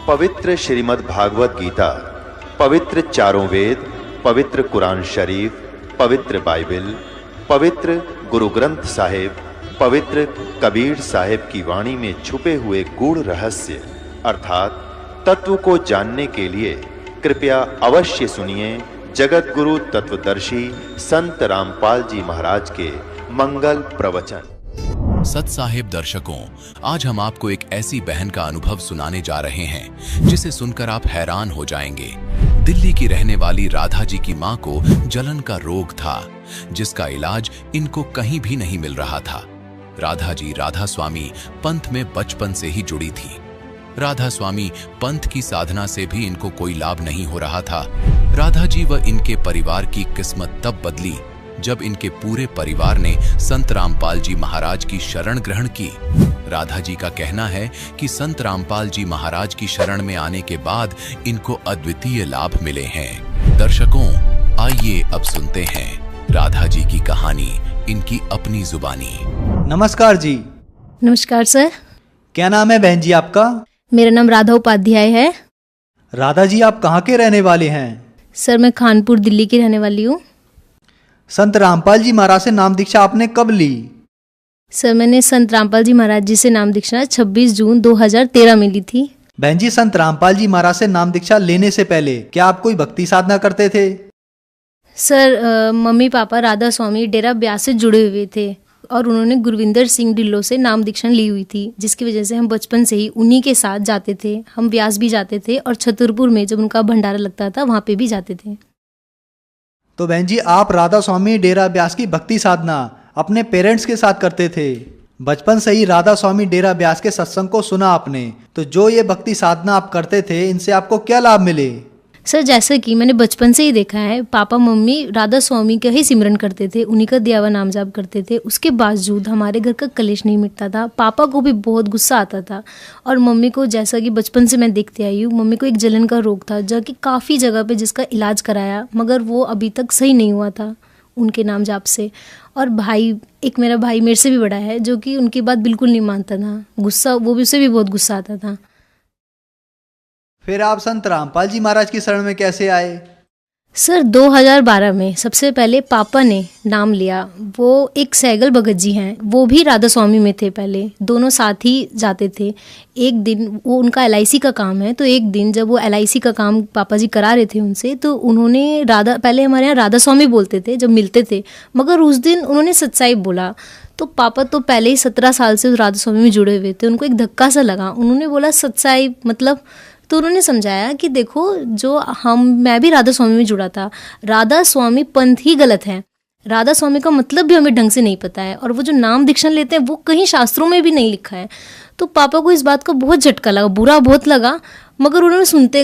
पवित्र श्रीमद् भागवत गीता, पवित्र चारों वेद, पवित्र कुरान शरीफ, पवित्र बाइबल, पवित्र गुरु ग्रंथ साहिब, पवित्र कबीर साहिब की वाणी में छुपे हुए गूढ़ रहस्य अर्थात तत्व को जानने के लिए कृपया अवश्य सुनिए जगत गुरु तत्वदर्शी संत रामपाल जी महाराज के मंगल प्रवचन। सत साहिब दर्शकों, आज हम आपको एक ऐसी बहन का अनुभव सुनाने जा रहे हैं जिसे सुनकर आप हैरान हो जाएंगे। दिल्ली की रहने वाली राधा जी की मां को जलन का रोग था, जिसका इलाज इनको कहीं भी नहीं मिल रहा था। राधा जी राधा स्वामी पंथ में बचपन से ही जुड़ी थी। राधा स्वामी पंथ की साधना से भी इनको कोई लाभ नहीं हो रहा था। राधा जी व इनके परिवार की किस्मत तब बदली जब इनके पूरे परिवार ने संत रामपाल जी महाराज की शरण ग्रहण की। राधा जी का कहना है कि संत रामपाल जी महाराज की शरण में आने के बाद इनको अद्वितीय लाभ मिले हैं। दर्शकों, आइए अब सुनते हैं राधा जी की कहानी इनकी अपनी जुबानी। नमस्कार जी। नमस्कार सर। क्या नाम है बहन जी आपका? मेरा नाम राधा उपाध्याय है। राधा जी, आप कहाँ के रहने वाले हैं? सर, मैं खानपुर दिल्ली की रहने वाली हूँ। संत रामपाल जी महाराज से नाम दीक्षा आपने कब ली? सर, मैंने संत रामपाल जी महाराज जी से नाम दीक्षा 26 जून 2013 में ली थी। बहन जी, संत रामपाल जी महाराज से नाम दीक्षा लेने से पहले क्या आप कोई भक्ति साधना करते थे? सर, मम्मी पापा राधा स्वामी डेरा ब्यास से जुड़े हुए थे और उन्होंने गुरविंदर सिंह ढिल्लों से नाम दीक्षा ली हुई थी, जिसकी वजह से हम बचपन से ही उन्हीं के साथ जाते थे। हम ब्यास भी जाते थे और छतरपुर में जब उनका भंडारा लगता था वहाँ पे भी जाते थे। तो बहन जी, आप राधा स्वामी डेरा ब्यास की भक्ति साधना अपने पेरेंट्स के साथ करते थे। बचपन से ही राधा स्वामी डेरा ब्यास के सत्संग को सुना आपने, तो जो ये भक्ति साधना आप करते थे, इनसे आपको क्या लाभ मिले? सर, जैसा कि मैंने बचपन से ही देखा है, पापा मम्मी राधा स्वामी का ही सिमरन करते थे, उन्हीं का दिया हुआ नाम जाप करते थे। उसके बावजूद हमारे घर का कलेश नहीं मिटता था। पापा को भी बहुत गुस्सा आता था और मम्मी को, जैसा कि बचपन से मैं देखती आई हूँ, मम्मी को एक जलन का रोग था, जो कि काफ़ी जगह पे जिसका इलाज कराया, मगर वो अभी तक सही नहीं हुआ था उनके नाम जाप से। और भाई, एक मेरा भाई मेरे से भी बड़ा है, जो कि उनकी बात बिल्कुल नहीं मानता था। गुस्सा, वो भी, उसे भी बहुत गुस्सा आता था। फिर आप संत रामपाल जी महाराज की शरण में कैसे आए? सर, 2012 में सबसे पहले पापा ने नाम लिया। वो एक सैगल भगत जी हैं, वो भी राधा स्वामी में थे पहले, दोनों साथ ही जाते थे। एक दिन वो, उनका LIC का काम है, तो एक दिन जब वो LIC का काम पापा जी करा रहे थे उनसे, तो उन्होंने पहले हमारे यहाँ राधा स्वामी बोलते थे जब मिलते थे, मगर उस दिन उन्होंने सत्साई बोला। तो पापा तो पहले ही 17 साल से उस राधा स्वामी में जुड़े हुए थे, उनको एक धक्का सा लगा। उन्होंने बोला सत्साई मतलब, तो उन्होंने समझाया कि देखो, मैं भी राधा स्वामी में जुड़ा था, राधा स्वामी पंथ ही गलत है, राधा स्वामी का मतलब भी हमें ढंग से नहीं पता है, और वो जो नाम दीक्षा लेते हैं वो कहीं शास्त्रों में भी नहीं लिखा है। तो पापा को इस बात का बहुत झटका लगा, बुरा बहुत लगा, मगर उन्होंने सुनते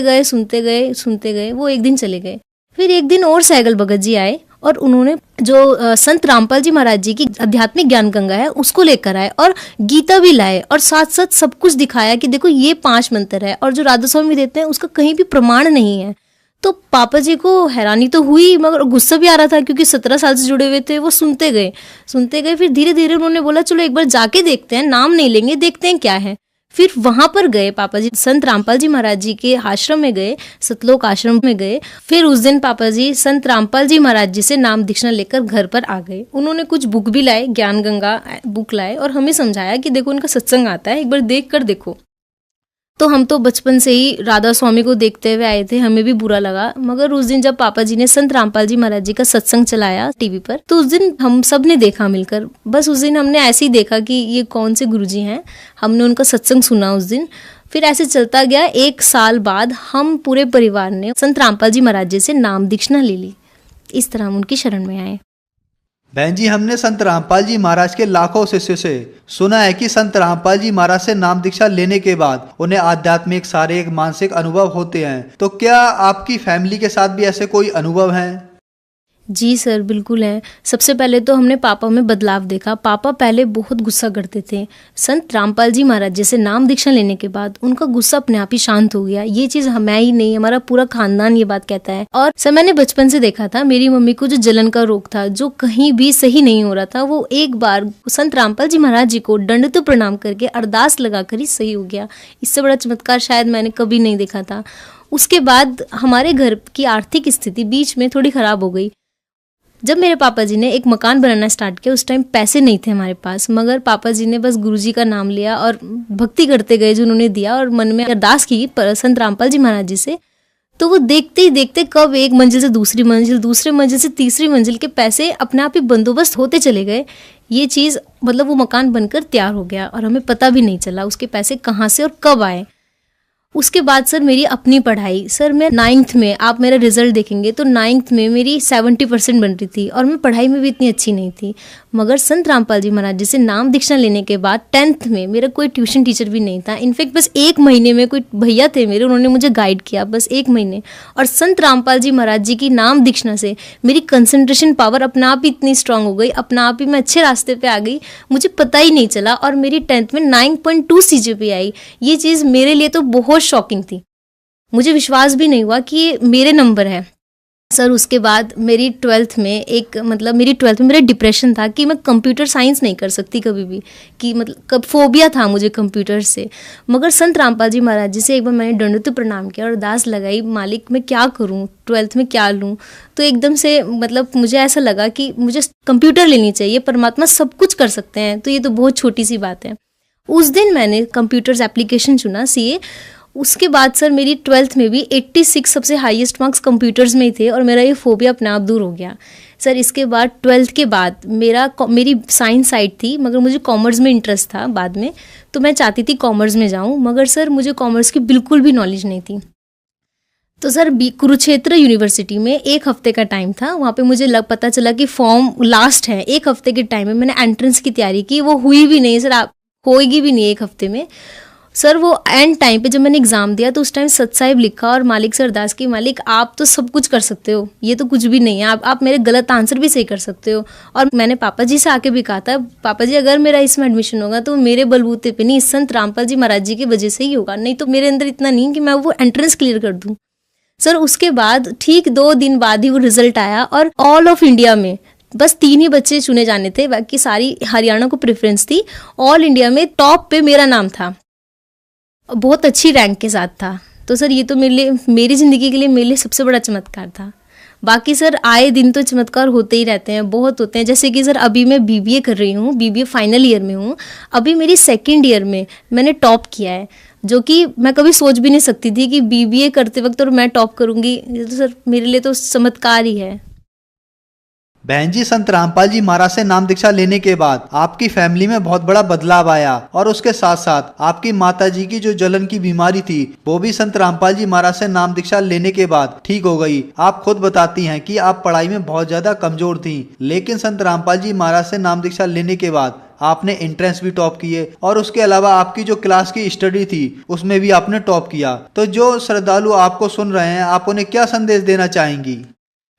गए। वो एक दिन चले गए। फिर एक दिन और सैगल भगत जी आए और उन्होंने जो संत रामपाल जी महाराज जी की आध्यात्मिक ज्ञान गंगा है उसको लेकर आए और गीता भी लाए और साथ साथ सब कुछ दिखाया कि देखो ये 5 मंत्र है और जो राधा स्वामी देते हैं उसका कहीं भी प्रमाण नहीं है। तो पापा जी को हैरानी तो हुई, मगर गुस्सा भी आ रहा था, क्योंकि 17 साल से जुड़े हुए थे। वो सुनते गए। फिर धीरे धीरे उन्होंने बोला चलो एक बार जाके देखते हैं, नाम नहीं लेंगे, देखते हैं क्या है। फिर वहां पर गए पापा जी, संत रामपाल जी महाराज जी के आश्रम में गए, सतलोक आश्रम में गए। फिर उस दिन पापा जी संत रामपाल जी महाराज जी से नाम दीक्षा लेकर घर पर आ गए। उन्होंने कुछ बुक भी लाए, ज्ञान गंगा बुक लाए, और हमें समझाया कि देखो उनका सत्संग आता है, एक बार देख कर देखो। तो हम तो बचपन से ही राधा स्वामी को देखते हुए आए थे, हमें भी बुरा लगा। मगर उस दिन जब पापा जी ने संत रामपाल जी महाराज जी का सत्संग चलाया टीवी पर, तो उस दिन हम सब ने देखा मिलकर। बस उस दिन हमने ऐसे ही देखा कि ये कौन से गुरुजी हैं, हमने उनका सत्संग सुना उस दिन। फिर ऐसे चलता गया। 1 साल बाद हम पूरे परिवार ने संत रामपाल जी महाराज जी से नाम दीक्षा ले ली। इस तरह हम उनकी शरण में आए। बहन जी, हमने संत रामपाल जी महाराज के लाखों शिष्यों से सुना है कि संत रामपाल जी महाराज से नाम दीक्षा लेने के बाद उन्हें आध्यात्मिक, शारीरिक, मानसिक अनुभव होते हैं। तो क्या आपकी फैमिली के साथ भी ऐसे कोई अनुभव हैं? जी सर, बिल्कुल है। सबसे पहले तो हमने पापा में बदलाव देखा। पापा पहले बहुत गुस्सा करते थे। संत रामपाल जी महाराज जैसे नाम दीक्षा लेने के बाद उनका गुस्सा अपने आप ही शांत हो गया। ये चीज़ मैं ही नहीं, हमारा पूरा खानदान ये बात कहता है। और सर मैंने बचपन से देखा था, मेरी मम्मी को जो जलन का रोग था, जो कहीं भी सही नहीं हो रहा था, वो एक बार संत रामपाल जी महाराज जी को दंडवत प्रणाम करके अरदास लगा कर ही सही हो गया। इससे बड़ा चमत्कार शायद मैंने कभी नहीं देखा था। उसके बाद हमारे घर की आर्थिक स्थिति बीच में थोड़ी खराब हो गई। जब मेरे पापा जी ने एक मकान बनाना स्टार्ट किया, उस टाइम पैसे नहीं थे हमारे पास, मगर पापा जी ने बस गुरुजी का नाम लिया और भक्ति करते गए जो उन्होंने दिया, और मन में अरदास की संत रामपाल जी महाराज जी से। तो वो देखते ही देखते कब एक मंजिल से दूसरी मंजिल, दूसरे मंजिल से तीसरी मंजिल के पैसे अपने आप ही बंदोबस्त होते चले गए। ये चीज़ मतलब वो मकान बनकर तैयार हो गया और हमें पता भी नहीं चला उसके पैसे कहाँ से और कब आए। उसके बाद सर मेरी अपनी पढ़ाई, सर मैं 9th में, आप मेरा रिजल्ट देखेंगे तो 9th में मेरी 70% बन रही थी और मैं पढ़ाई में भी इतनी अच्छी नहीं थी। मगर संत रामपाल जी महाराज जी से नाम दीक्षा लेने के बाद 10th में मेरा कोई ट्यूशन टीचर भी नहीं था। इनफैक्ट बस 1 महीने में कोई भैया थे मेरे, उन्होंने मुझे गाइड किया बस 1 महीने। और संत रामपाल जी महाराज जी की नाम दीक्षा से मेरी कंसंट्रेशन पावर अपना आप ही इतनी स्ट्रांग हो गई, अपना आप ही मैं अच्छे रास्ते पे आ गई, मुझे पता ही नहीं चला। और मेरी 10th में 9.2 CGPA आई। ये चीज़ मेरे लिए तो बहुत शॉकिंग थी, मुझे विश्वास भी नहीं हुआ कि ये मेरे नंबर है। सर उसके बाद मेरी 12th में मेरी 12th में मेरा डिप्रेशन था कि मैं कंप्यूटर साइंस नहीं कर सकती कभी भी, कि कब फोबिया था मुझे कंप्यूटर से। मगर संत रामपाल जी महाराज जी से एक बार मैंने दंडवत प्रणाम किया और अरदास लगाई, मालिक मैं क्या करूं, 12th में क्या लूं। तो एकदम से मुझे ऐसा लगा कि मुझे कंप्यूटर लेनी चाहिए, परमात्मा सब कुछ कर सकते हैं, तो ये तो बहुत छोटी सी बात है। उस दिन मैंने कंप्यूटर्स एप्लीकेशन चुना, CA। उसके बाद सर मेरी 12th में भी 86 सबसे हाईएस्ट मार्क्स कंप्यूटर्स में ही थे और मेरा ये फोबिया अपने आप दूर हो गया। सर इसके बाद 12th के बाद मेरी साइंस साइड थी, मगर मुझे कॉमर्स में इंटरेस्ट था बाद में, तो मैं चाहती थी कॉमर्स में जाऊं, मगर सर मुझे कॉमर्स की बिल्कुल भी नॉलेज नहीं थी। तो सर कुरुक्षेत्र यूनिवर्सिटी में 1 हफ्ते का टाइम था, वहाँ पे मुझे पता चला कि फॉर्म लास्ट है। 1 हफ्ते के टाइम में मैंने एंट्रेंस की तैयारी की, वो हुई भी नहीं सर, होएगी भी नहीं 1 हफ्ते में। सर वो एंड टाइम पे जब मैंने एग्ज़ाम दिया तो उस टाइम सत साहिब लिखा और मालिक से अरदास की, मालिक आप तो सब कुछ कर सकते हो, ये तो कुछ भी नहीं है, आप मेरे गलत आंसर भी सही कर सकते हो। और मैंने पापा जी से आके भी कहा था, पापा जी अगर मेरा इसमें एडमिशन होगा तो मेरे बलबूते पे नहीं, संत रामपाल जी महाराज जी की वजह से ही होगा, नहीं तो मेरे अंदर इतना नहीं कि मैं वो एंट्रेंस क्लियर कर दूँ। सर उसके बाद ठीक 2 दिन बाद ही वो रिजल्ट आया और ऑल ऑफ इंडिया में बस 3 ही बच्चे चुने जाने थे, बाकी सारी हरियाणा को प्रेफरेंस थी। ऑल इंडिया में टॉप पे मेरा नाम था, बहुत अच्छी रैंक के साथ था। तो सर ये तो मेरी ज़िंदगी के लिए मेरे लिए सबसे बड़ा चमत्कार था। बाकी सर आए दिन तो चमत्कार होते ही रहते हैं, बहुत होते हैं। जैसे कि सर अभी मैं BBA कर रही हूँ, BBA फाइनल ईयर में हूँ, अभी मेरी 2nd ईयर में मैंने टॉप किया है, जो कि मैं कभी सोच भी नहीं सकती थी कि BBA करते वक्त और मैं टॉप करूँगी। ये तो सर मेरे लिए तो चमत्कार ही है। बहन जी, संत रामपाल जी महाराज से नाम दीक्षा लेने के बाद आपकी फैमिली में बहुत बड़ा बदलाव आया और उसके साथ साथ आपकी माता जी की जो जलन की बीमारी थी वो भी संत रामपाल जी महाराज से नाम दीक्षा लेने के बाद ठीक हो गई। आप खुद बताती हैं कि आप पढ़ाई में बहुत ज्यादा कमजोर थी, लेकिन संत रामपाल जी महाराज से नाम दीक्षा लेने के बाद आपने एंट्रेंस भी टॉप किए और उसके अलावा आपकी जो क्लास की स्टडी थी उसमें भी आपने टॉप किया। तो जो श्रद्धालु आपको सुन रहे हैं, आप उन्हें क्या संदेश देना चाहेंगी?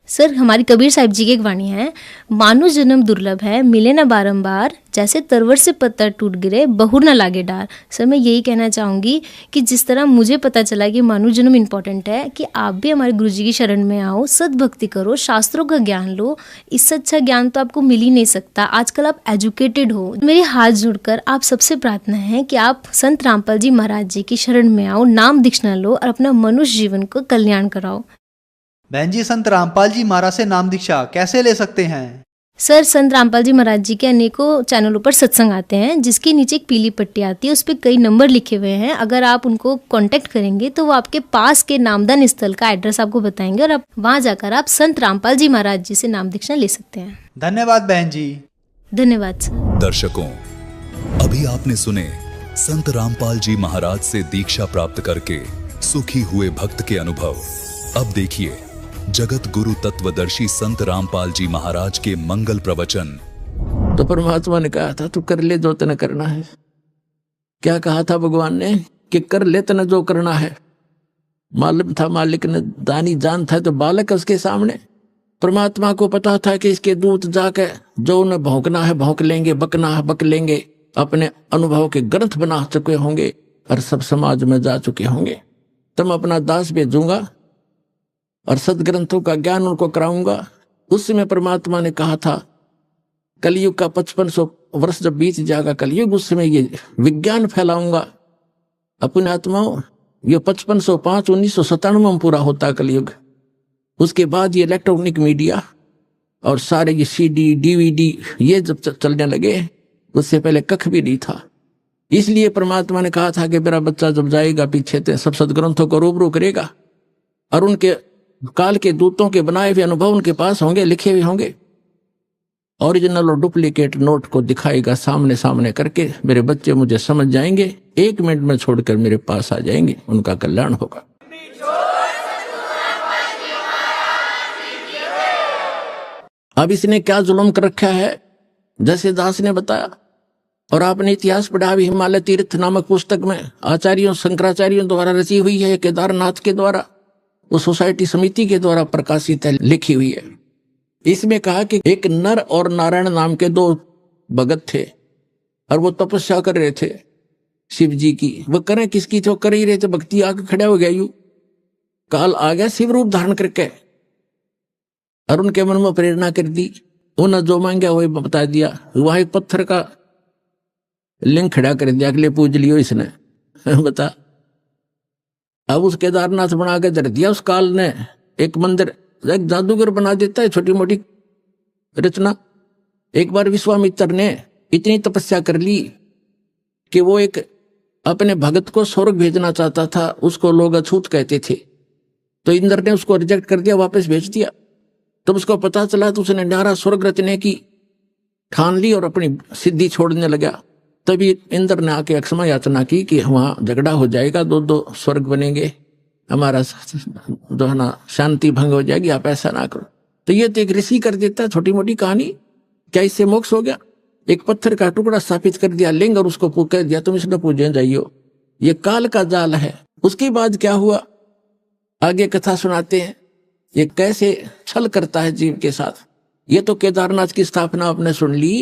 सर हमारी कबीर साहिब जी की एक वाणी है, मानुष जन्म दुर्लभ है, मिले न बारंबार, जैसे तरवर से पत्थर टूट गिरे, बहुर न लागे डार। सर मैं यही कहना चाहूँगी कि जिस तरह मुझे पता चला कि मानुष जन्म इम्पॉर्टेंट है, कि आप भी हमारे गुरुजी की शरण में आओ, सद्भक्ति करो, शास्त्रों का ज्ञान लो। इससे अच्छा ज्ञान तो आपको मिल ही नहीं सकता। आजकल आप एजुकेटेड हो। मेरे हाथ जोड़कर आप सबसे प्रार्थना है कि आप संत रामपाल जी महाराज जी की शरण में आओ, नाम दीक्षा लो और अपना मनुष्य जीवन को कल्याण कराओ। बहन जी, संत रामपाल जी महाराज से नाम दीक्षा कैसे ले सकते हैं? सर संत रामपाल जी महाराज जी के अनेकों चैनलों पर सत्संग आते हैं, जिसके नीचे एक पीली पट्टी आती है, उस पर कई नंबर लिखे हुए हैं। अगर आप उनको कांटेक्ट करेंगे तो वो आपके पास के नामदान स्थल का एड्रेस आपको बताएंगे और आप वहां जाकर आप संत रामपाल जी महाराज जी से नाम दीक्षा ले सकते हैं। धन्यवाद बहन जी। धन्यवाद सर। दर्शकों, अभी आपने सुने संत रामपाल जी महाराज से दीक्षा प्राप्त करके सुखी हुए भक्त के अनुभव। अब देखिए जगत गुरु तत्वदर्शी संत रामपाल जी महाराज के मंगल प्रवचन। तो परमात्मा ने कहा था तू कर ले जो तने करना है। क्या कहा था भगवान ने कि कर ले तने जो करना है। मालूम था मालिक ने दानी जान था तो बालक उसके सामने, परमात्मा को पता था कि इसके दूत जाकर जो उन्हें भौंकना है भौंक लेंगे, बकना है बक लेंगे, अपने अनुभव के ग्रंथ बना चुके होंगे और सब समाज में जा चुके होंगे। तब अपना दास भेजूंगा और सदग्रंथों का ज्ञान उनको कराऊंगा। उस समय परमात्मा ने कहा था कलयुग का 5500 वर्ष जब बीत जाएगा कलयुग, उस समय ये विज्ञान फैलाऊंगा अपने आत्माओं। ये 5505 1997 में पूरा होता कलयुग। उसके बाद ये इलेक्ट्रॉनिक मीडिया और सारे ये CD DVD ये जब चलने लगे, उससे पहले कख भी नहीं था। इसलिए परमात्मा ने कहा था कि मेरा बच्चा जब जाएगा पीछे तो सब सदग्रंथों को रूबरू करेगा और उनके काल के दूतों के बनाए हुए अनुभव उनके पास होंगे, लिखे हुए होंगे। ओरिजिनल और डुप्लीकेट नोट को दिखाएगा सामने सामने करके। मेरे बच्चे मुझे समझ जाएंगे, 1 मिनट में छोड़कर मेरे पास आ जाएंगे, उनका कल्याण होगा। अब इसने क्या जुल्म कर रखा है, जैसे दास ने बताया और आपने इतिहास पढ़ा भी, हिमालय तीर्थ नामक पुस्तक में आचार्यों शंकराचार्यों द्वारा रची हुई है, केदारनाथ के द्वारा, वो सोसाइटी समिति के द्वारा प्रकाशित है, लिखी हुई है। इसमें कहा कि एक नर और नारायण नाम के 2 भगत थे और वो तपस्या कर रहे थे शिव जी की। वो करें किसकी, तो कर ही रहे थे, भक्ति आके खड़ा हो गया, यूं काल आ गया शिव रूप धारण करके और उनके मन में प्रेरणा कर दी। उन्हें जो मांगा वही बता दिया। वहां एक पत्थर का लिंग खड़ा कर दिया, अगले पूज लियो इसने बता। अब उस केदारनाथ बना के धर दिया। उस काल ने एक मंदिर, एक जादूगर बना देता है, छोटी मोटी रचना। एक बार विश्वामित्र ने इतनी तपस्या कर ली कि वो एक अपने भगत को स्वर्ग भेजना चाहता था, उसको लोग अछूत कहते थे, तो इंद्र ने उसको रिजेक्ट कर दिया, वापस भेज दिया। तब उसको पता चला तो उसने न्यारा स्वर्ग रचने की ठान ली और अपनी सिद्धि छोड़ने लगा। तभी इंद्र ने आके क्षमा याचना की कि वहां झगड़ा हो जाएगा, 2 स्वर्ग बनेंगे, हमारा जो है ना शांति भंग हो जाएगी, आप ऐसा ना करो। तो ये तो एक ऋषि कर देता, छोटी मोटी कहानी, क्या इससे मोक्ष हो गया? एक पत्थर का टुकड़ा स्थापित कर दिया लिंग और उसको कह दिया तुम इसने पूजने जाइयो। ये काल का जाल है। उसके बाद क्या हुआ, आगे कथा सुनाते हैं ये कैसे छल करता है जीव के साथ। ये तो केदारनाथ की स्थापना आपने सुन ली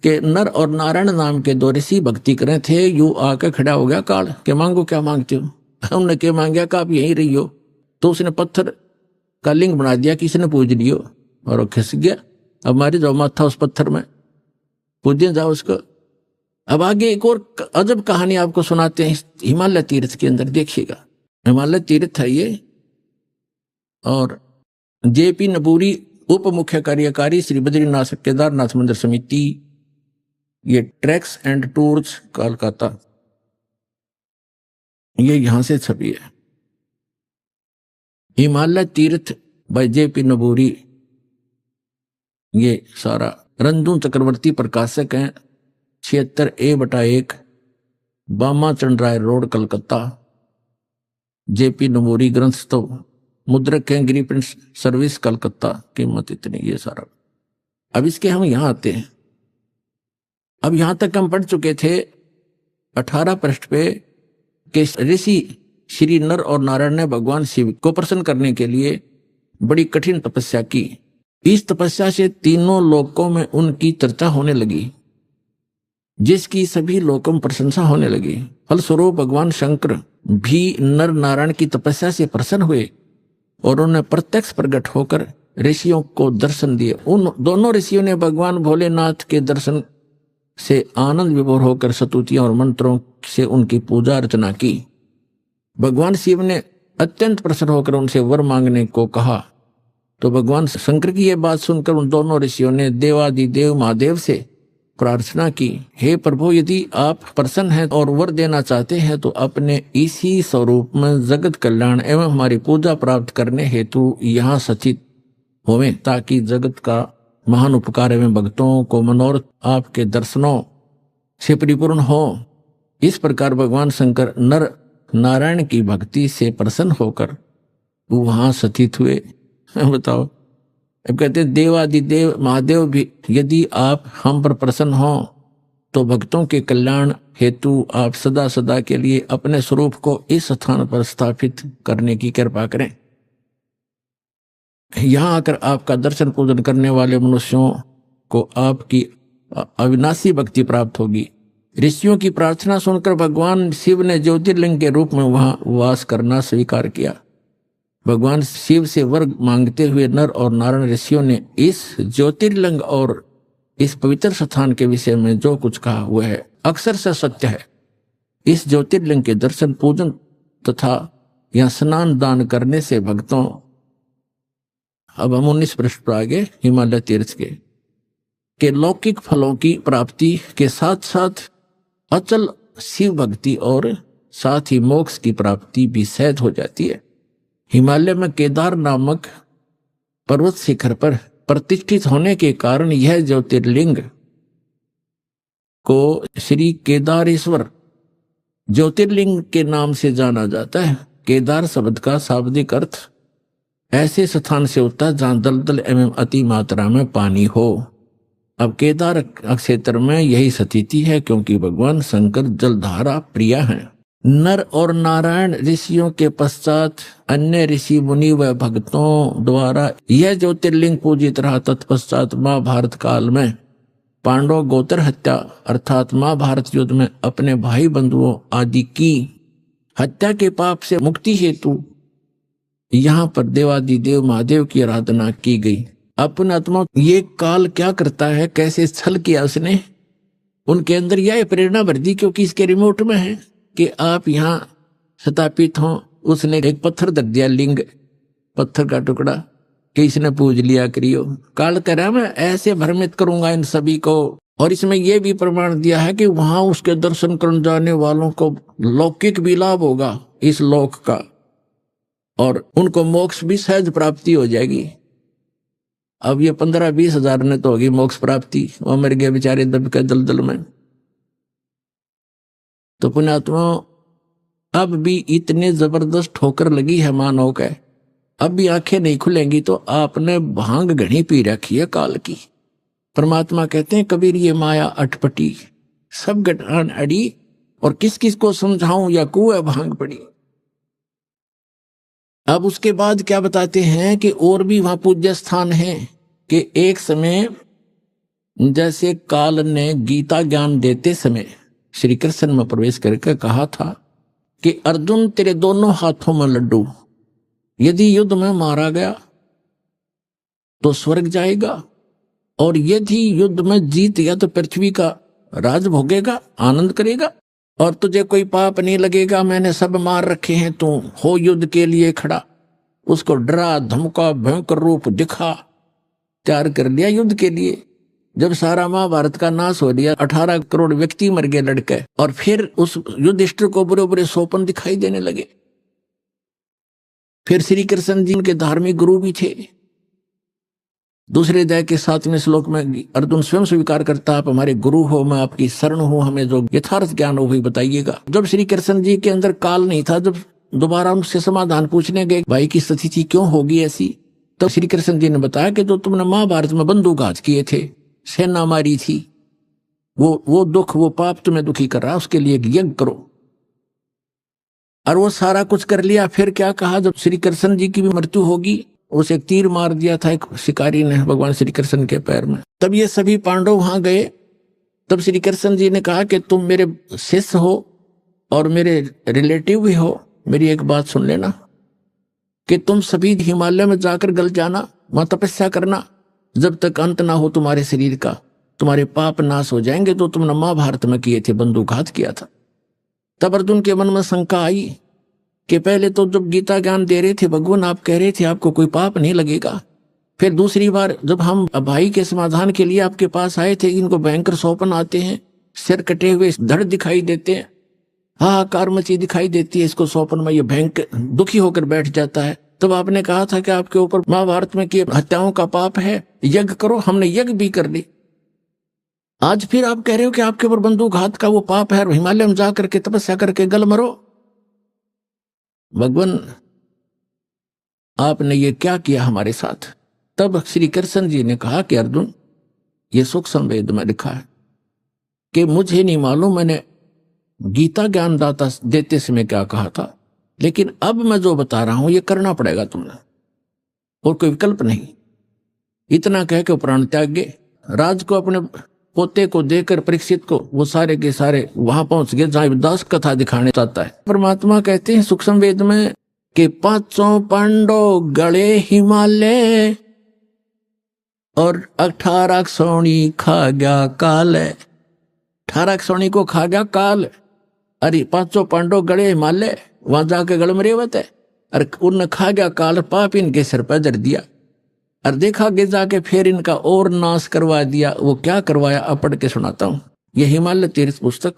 कि नर और नारायण नाम के 2 ऋषि भक्ति करे थे। यू आके खड़ा हो गया काल के मांगो क्या मांगते हो। उन्होंने क्या मांगा कि आप यहीं रहियो, तो उसने पत्थर का लिंग बना दिया, किसी ने पूज लियो और वो खिस गया। अब मारे जाओ माथा उस पत्थर में, पूजने जाओ उसको। अब आगे एक और अजब कहानी आपको सुनाते हैं हिमालय तीर्थ के अंदर, देखिएगा। हिमालय तीर्थ है ये और JP नबूरी उप मुख्य कार्यकारी श्री बद्रीनाथ केदारनाथ मंदिर समिति, ये ट्रैक्स एंड टूर्स कोलकाता, ये यहां से छपी है। हिमालय तीर्थ बाय JP नबूरी, ये सारा रंजू चक्रवर्ती प्रकाशक हैं, 76A/1 बामा चंद्राय रोड कलकत्ता। JP नबूरी ग्रंथ तो मुद्रक हैं, गिरी प्रिंट सर्विस कलकत्ता, कीमत इतनी, ये सारा। अब इसके हम यहां आते हैं। अब यहां तक हम पढ़ चुके थे 18 पृष्ठ पे कि ऋषि श्री नर और नारायण ने भगवान शिव को प्रसन्न करने के लिए बड़ी कठिन तपस्या की। इस तपस्या से तीनों लोकों में उनकी चर्चा होने लगी, जिसकी सभी लोकों में प्रशंसा होने लगी। फलस्वरूप भगवान शंकर भी नर नारायण की तपस्या से प्रसन्न हुए और उन्हें प्रत्यक्ष प्रकट होकर ऋषियों को दर्शन दिए। उन दोनों ऋषियों ने भगवान भोलेनाथ के दर्शन से आनंद विभोर होकर स्तुतियों और मंत्रों से उनकी पूजा अर्चना की। भगवान शिव ने अत्यंत प्रसन्न होकर उनसे वर मांगने को कहा, तो भगवान शंकर की यह बात सुनकर उन दोनों ऋषियों ने देवादिदेव महादेव से प्रार्थना की, हे प्रभु, यदि आप प्रसन्न हैं और वर देना चाहते हैं तो अपने इसी स्वरूप में जगत कल्याण एवं हमारी पूजा प्राप्त करने हेतु यहाँ सचित होवें, ताकि जगत का महान उपकार एवं भक्तों को मनोरथ आपके दर्शनों से परिपूर्ण हो। इस प्रकार भगवान शंकर नर नारायण की भक्ति से प्रसन्न होकर वहां सचित हुए। बताओ, अब कहते देवादिदेव महादेव भी यदि आप हम पर प्रसन्न हो तो भक्तों के कल्याण हेतु आप सदा सदा के लिए अपने स्वरूप को इस स्थान पर स्थापित करने की कृपा करें। यहाँ आकर आपका दर्शन पूजन करने वाले मनुष्यों को आपकी अविनाशी भक्ति प्राप्त होगी। ऋषियों की प्रार्थना सुनकर भगवान शिव ने ज्योतिर्लिंग के रूप में वहां वास करना स्वीकार किया। भगवान शिव से वर मांगते हुए नर और नारायण ऋषियों ने इस ज्योतिर्लिंग और इस पवित्र स्थान के विषय में जो कुछ कहा हुआ है अक्सर से सत्य है। इस ज्योतिर्लिंग के दर्शन पूजन तथा यहाँ स्नान दान करने से भक्तों, अब हम 19 पृष्ठ पर आगे हिमालय तीर्थ के लौकिक फलों की प्राप्ति के साथ साथ अचल शिव भक्ति और साथ ही मोक्ष की प्राप्ति भी सहज हो जाती है। हिमालय में केदार नामक पर्वत शिखर पर प्रतिष्ठित होने के कारण यह ज्योतिर्लिंग को श्री केदारेश्वर ज्योतिर्लिंग के नाम से जाना जाता है। केदार शब्द का शाब्दिक अर्थ ऐसे स्थान से होता है जहां दलदल एवं अति मात्रा में पानी हो। अब केदार क्षेत्र में यही स्थिति है क्योंकि भगवान शंकर जलधारा प्रिय हैं। नर और नारायण ऋषियों के पश्चात अन्य ऋषि मुनि व भक्तों द्वारा यह ज्योतिर्लिंग पूजित रहा। तत्पश्चात महाभारत काल में पांडव गोत्र हत्या अर्थात महाभारत युद्ध में अपने भाई बंधुओं आदि की हत्या के पाप से मुक्ति हेतु यहाँ पर देवादिदेव महादेव की आराधना की गई। अपने आत्मा ये काल क्या करता है, कैसे छल किया उसने, उनके अंदर यह प्रेरणा भर दी क्योंकि इसके रिमोट में है कि आप यहाँ स्थापित हों। उसने एक पत्थर धर दिया, लिंग पत्थर का टुकड़ा, कि इसने पूज लिया करियो। काल कह रहा मैं ऐसे भ्रमित करूंगा इन सभी को। और इसमें यह भी प्रमाण दिया है कि वहां उसके दर्शन करने जाने वालों को लौकिक भी लाभ होगा इस लोक का, और उनको मोक्ष भी सहज प्राप्ति हो जाएगी। अब ये 15-20 हजार ने तो होगी मोक्ष प्राप्ति, वो मर गए बेचारे दब के दलदल में। तो पुण्यात्मा अब भी इतने जबरदस्त ठोकर लगी है मानव के, अब भी आंखें नहीं खुलेंगी तो आपने भांग घनी पी रखी है काल की। परमात्मा कहते हैं कबीर ये माया अटपटी सब गठान अड़ी, और किस किस को समझाऊं या कुएं भांग पड़ी। अब उसके बाद क्या बताते हैं कि और भी वहां पूज्य स्थान है कि एक समय जैसे काल ने गीता ज्ञान देते समय श्री कृष्ण में प्रवेश करके कहा था कि अर्जुन तेरे दोनों हाथों में लड्डू, यदि युद्ध में मारा गया तो स्वर्ग जाएगा, और यदि युद्ध में जीत गया तो पृथ्वी का राज भोगेगा, आनंद करेगा, और तुझे कोई पाप नहीं लगेगा। मैंने सब मार रखे हैं, तू हो युद्ध के लिए खड़ा। उसको डरा धमका भयंकर रूप दिखा, तैयार कर लिया युद्ध के लिए। जब सारा महाभारत का नाश हो लिया, 18 करोड़ व्यक्ति मर गए लड़के, और फिर उस युधिष्ठिर को बुरे बुरे सोपन दिखाई देने लगे। फिर श्री कृष्ण जी के धार्मिक गुरु भी थे। दूसरे अध्याय के 7वें श्लोक में अर्जुन स्वयं स्वीकार करता, आप हमारे गुरु हो, मैं आपकी शरण हूं, हमें जो यथार्थ ज्ञान हो वही बताइएगा। जब श्री कृष्ण जी के अंदर काल नहीं था, जब दोबारा उनसे समाधान पूछने गए भाई की स्थिति क्यों होगी ऐसी, तो श्री कृष्ण जी ने बताया कि जो तुमने महाभारत में बंदूकघात किए थे, सेना मारी थी, वो दुख वो पाप तुम्हें दुखी कर रहा, उसके लिए यज्ञ करो। और वो सारा कुछ कर लिया। फिर क्या कहा, जब श्री कृष्ण जी की भी मृत्यु होगी, उसे एक तीर मार दिया था एक शिकारी ने भगवान श्री कृष्ण के पैर में। तब ये सभी पांडव वहां गए। तब श्री कृष्ण जी ने कहा कि तुम मेरे शिष्य हो और मेरे रिलेटिव भी हो, मेरी एक बात सुन लेना कि तुम सभी हिमालय में जाकर गल जाना, वहां तपस्या करना, जब तक अंत ना हो तुम्हारे शरीर का, तुम्हारे पाप नाश हो जाएंगे तो तुमने महाभारत में किए थे, बंदूकघात किया था। तब अर्जुन के मन में शंका आई कि पहले तो जब गीता ज्ञान दे रहे थे भगवान, आप कह रहे थे आपको कोई पाप नहीं लगेगा। फिर दूसरी बार जब हम भाई के समाधान के लिए आपके पास आए थे, इनको भयंकर सौपन आते हैं, सिर कटे हुए धड़ दिखाई देते हैं, हाहाकार मची दिखाई देती है इसको सौपन में, ये भयंकर दुखी होकर बैठ जाता है। तब आपने कहा था कि आपके ऊपर महाभारत में किए हत्याओं का पाप है, यज्ञ करो, हमने यज्ञ भी कर ली। आज फिर आप कह रहे हो कि आपके ऊपर बंदूकघात का वो पाप है, हिमालय में जाकर के तपस्या करके गल मरो। भगवान आपने ये क्या किया हमारे साथ। तब श्री कृष्ण जी ने कहा कि अर्जुन, ये सूक्ष्म वेद में लिखा है कि मुझे नहीं मालूम मैंने गीता ज्ञान दाता देते समय क्या कहा था, लेकिन अब मैं जो बता रहा हूं ये करना पड़ेगा तुमने। और कोई विकल्प नहीं। इतना कह के प्राण त्याग गए। राज को अपने पोते को देकर परीक्षित को वो सारे के सारे वहां पहुंच गए जहां दास कथा दिखाने चाहता है। परमात्मा कहते हैं सूक्ष्म वेद में कि 500 पांडव गले हिमालय और 18 सोनी खा गया काल। 18 सोनी को खा गया काल। अरे 500 पांडव गले हिमालय, वहां जाके गल में रेवत है। अरे उन खा गया काल, पाप इनके सिर पर धर दिया। और देखा कि जाके फिर इनका और नाश करवा दिया। वो क्या करवाया, अब पढ़ के सुनाता हूं। ये हिमालय तीर्थ पुस्तक,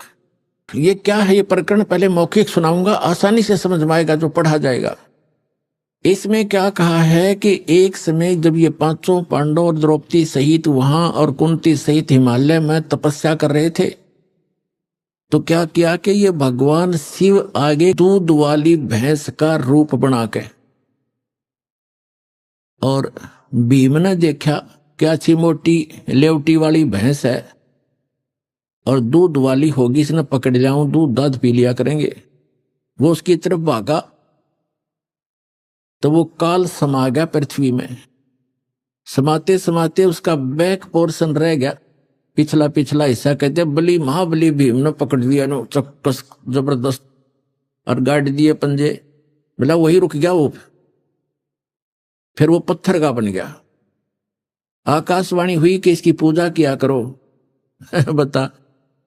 ये क्या है, ये प्रकरण पहले मौखिक सुनाऊंगा, आसानी से समझ में आएगा जो पढ़ा जाएगा। इसमें क्या कहा है कि एक समय जब ये 500 पांडव और द्रौपदी सहित वहां और कुंती सहित हिमालय में तपस्या कर रहे थे, तो क्या किया कि ये भगवान शिव आगे दूध वाली भैंस का रूप बना के, और भीम ने देखा क्या अच्छी मोटी लेवटी वाली भैंस है और दूध वाली होगी, इसने पकड़ लिया, दूध दाद पी लिया करेंगे। वो उसकी तरफ भागा तो वो काल समा गया पृथ्वी में। समाते समाते उसका बैक पोर्शन रह गया, पिछला पिछला हिस्सा। कहते बली महाबली भीम ने पकड़ लिया नो चक्कस जबरदस्त और गाड़ दिए पंजे। बोला वही रुक गया वो, फिर वो पत्थर का बन गया। आकाशवाणी हुई कि इसकी पूजा किया करो। बता,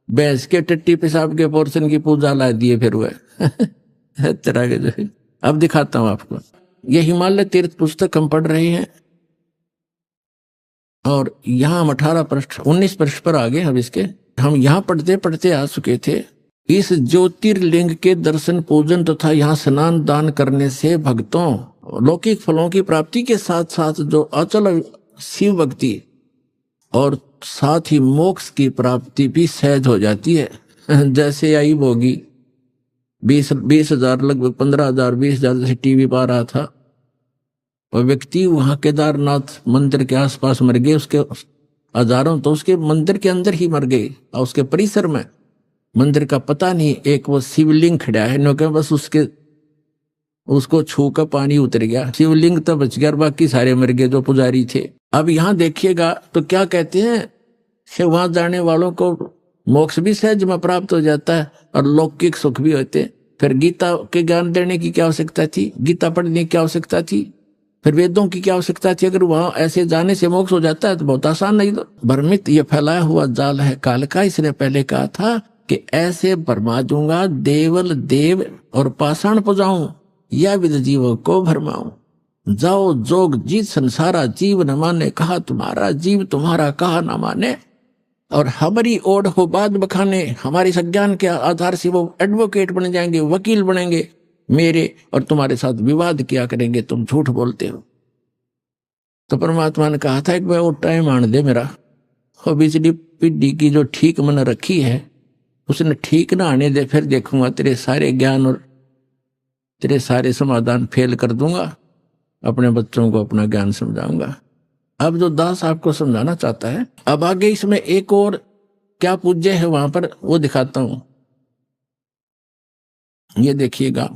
भैंस के टट्टी पेशाब के पोर्शन की पूजा ला दिए फिर वह तरह के जो। अब दिखाता हूं आपको, ये हिमालय तीर्थ पुस्तक हम पढ़ रहे हैं और यहां हम 19 पृष्ठ पर आ गए। अब इसके हम यहां पढ़ते पढ़ते आ चुके थे। इस ज्योतिर्लिंग के दर्शन पूजन तथा यहाँ स्नान दान करने से भक्तों लौकिक फलों की प्राप्ति के साथ साथ जो अचल शिव भक्ति और साथ ही मोक्ष की प्राप्ति भी सहज हो जाती है। जैसे आई भोगी 20,000 लगभग 15,000 20,000 जैसे टीवी पर आ रहा था, और व्यक्ति वहां केदारनाथ मंदिर के आसपास मर गए, उसके हजारों तो उसके मंदिर के अंदर ही मर गए और उसके परिसर में मंदिर का पता नहीं। एक वो शिवलिंग खड़ा है नो के बस उसको छू कर पानी उतर गया, शिवलिंग तो बच गया, बाकी सारे मर गए जो पुजारी थे। अब यहां देखिएगा तो क्या कहते हैं कि वहां जाने वालों को मोक्ष भी सहज में प्राप्त हो जाता है और लौकिक सुख भी होते। फिर गीता के ज्ञान देने की क्या आवश्यकता थी, गीता पढ़ने की क्या आवश्यकता थी, फिर वेदों की क्या आवश्यकता थी। अगर वहां ऐसे जाने से मोक्ष हो जाता है तो बहुत आसान। नहीं तो भ्रमित ये फैलाया हुआ जाल है काल का। इसने पहले कहा था कि ऐसे भरमा दूंगा देवल देव और पाषाण पुजाऊं, या विद जीवों को भरमाऊं। जाओ जोग जीत संसारा जीव न माने, कहा तुम्हारा जीव तुम्हारा कहा न माने। और हमारी ओढ़ हो बात बखाने, हमारी संज्ञान के आधार से वो एडवोकेट बन जाएंगे, वकील बनेंगे मेरे, और तुम्हारे साथ विवाद किया करेंगे, तुम झूठ बोलते हो। तो परमात्मा ने कहा था एक बार वो टाइम आने दे मेरा, और बिजली पिड्डी की जो ठीक मन रखी है उसने ठीक ना आने दे, फिर देखूंगा तेरे सारे ज्ञान और तेरे सारे समाधान फेल कर दूंगा, अपने बच्चों को अपना ज्ञान समझाऊंगा। अब जो दास आपको समझाना चाहता है, अब आगे इसमें एक और क्या पूज्य है वहां पर वो दिखाता हूं। ये देखिएगा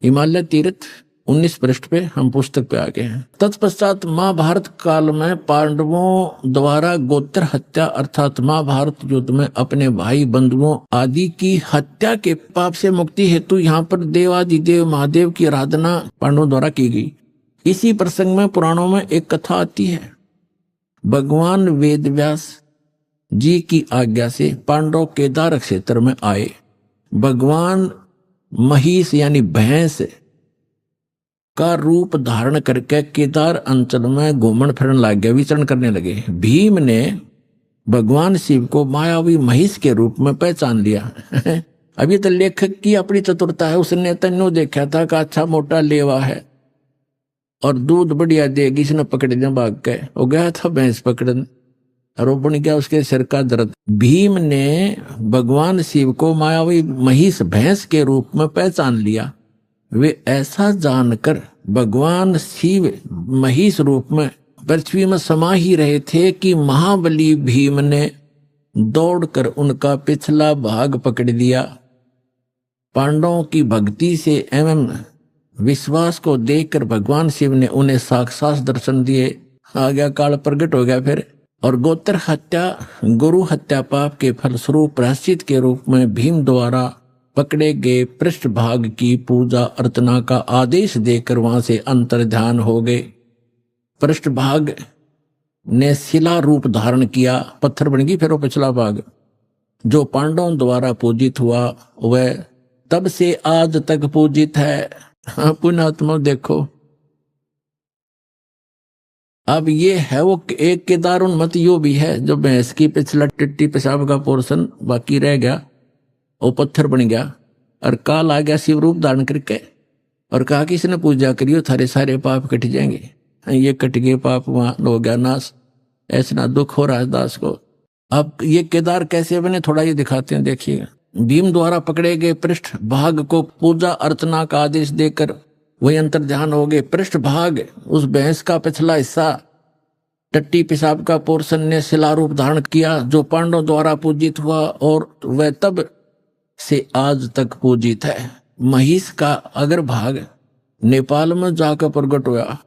हिमालय तीर्थ 19 पृष्ठ पे हम पुस्तक पे आ गए हैं। तत्पश्चात महाभारत काल में पांडवों द्वारा गोत्र हत्या अर्थात महाभारत युद्ध में अपने भाई बंधुओं आदि की हत्या के पाप से मुक्ति हेतु यहाँ पर देवादिदेव महादेव की आराधना पांडवों द्वारा की गई। इसी प्रसंग में पुराणों में एक कथा आती है। भगवान वेदव्यास जी की आज्ञा से पांडव केदार क्षेत्र में आए। भगवान महिष यानी भैंस का रूप धारण करके केदार अंचल में घूमन फिरन लग गए, विचरण करने लगे। भीम ने भगवान शिव को मायावी महिष के रूप में पहचान लिया। अभी तो लेखक की अपनी चतुरता है, उसने तन्नू देखा था कि अच्छा मोटा लेवा है और दूध बढ़िया देगी, इसने पकड़ दिया भाग के। वो गया था भैंस पकड़न और वो बन गया उसके सिर का दर्द। भीम ने भगवान शिव को मायावी महिष भैंस के रूप में पहचान लिया। वे ऐसा जानकर भगवान शिव महिष रूप में पृथ्वी में समा ही रहे थे कि महाबली भीम ने दौड़कर उनका पिछला भाग पकड़ लिया। पांडवों की भक्ति से एवं विश्वास को देखकर भगवान शिव ने उन्हें साक्षात दर्शन दिए। आ गया काल प्रकट हो गया फिर। और गोत्र हत्या गुरु हत्या पाप के फलस्वरूप प्रायश्चित के रूप में भीम द्वारा पकड़े गए पृष्ठभाग की पूजा अर्चना का आदेश देकर वहां से अंतर्ध्यान हो गए। पृष्ठभाग ने शिला रूप धारण किया, पत्थर बन गई फिर वो पिछला भाग जो पांडवों द्वारा पूजित हुआ वह तब से आज तक पूजित है। पुण्यात्मा देखो, अब ये है वो एक केदार उन्मत यो भी है जो भैंस की पिछला टिट्टी पेशाब का पोर्शन बाकी रह गया, वो पत्थर बन गया और काल आ गया शिव रूप धारण करके और कहा कि इसने पूजा करियो थारे सारे पाप कट जाएंगे। ये कट गए पाप, वहां हो गया नाश। ऐसा ना दुख हो रहा है दास को। अब ये केदार कैसे बने थोड़ा ये दिखाते हैं, देखिएगा। भीम द्वारा पकड़े गए पृष्ठ भाग को पूजा अर्चना का आदेश देकर वही अंतर्ध्यान हो गए। पृष्ठ भाग उस भैंस का पिछला हिस्सा टट्टी पेशाब का पोर्शन ने शिला रूप धारण किया जो पांडवों द्वारा पूजित हुआ और वह तब से आज तक पूजित है। महिष का अगर भाग नेपाल में जाकर प्रकट हुआ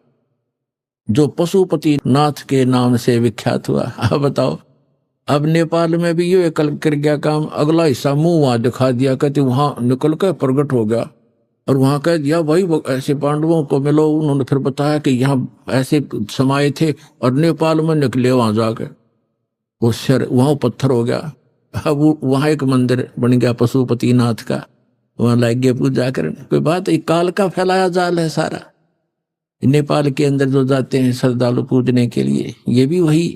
जो पशुपति नाथ के नाम से विख्यात हुआ। अब बताओ, अब नेपाल में भी ये कल कर गया काम, अगला हिस्सा मुंह वहां दिखा दिया, कहते वहां निकल कर प्रकट हो गया और वहां कह दिया भाई ऐसे पांडवों को मिलो। उन्होंने फिर बताया कि यहाँ ऐसे समाये थे और नेपाल में निकले वहां जाकर वो शर वहां पत्थर हो गया। अब वहां एक मंदिर बन गया पशुपति नाथ का, वहां लग गए पूजा करने। कोई बात, एक काल का फैलाया जाल है सारा। नेपाल के अंदर जो जाते हैं श्रद्धालु पूजने के लिए, ये भी वही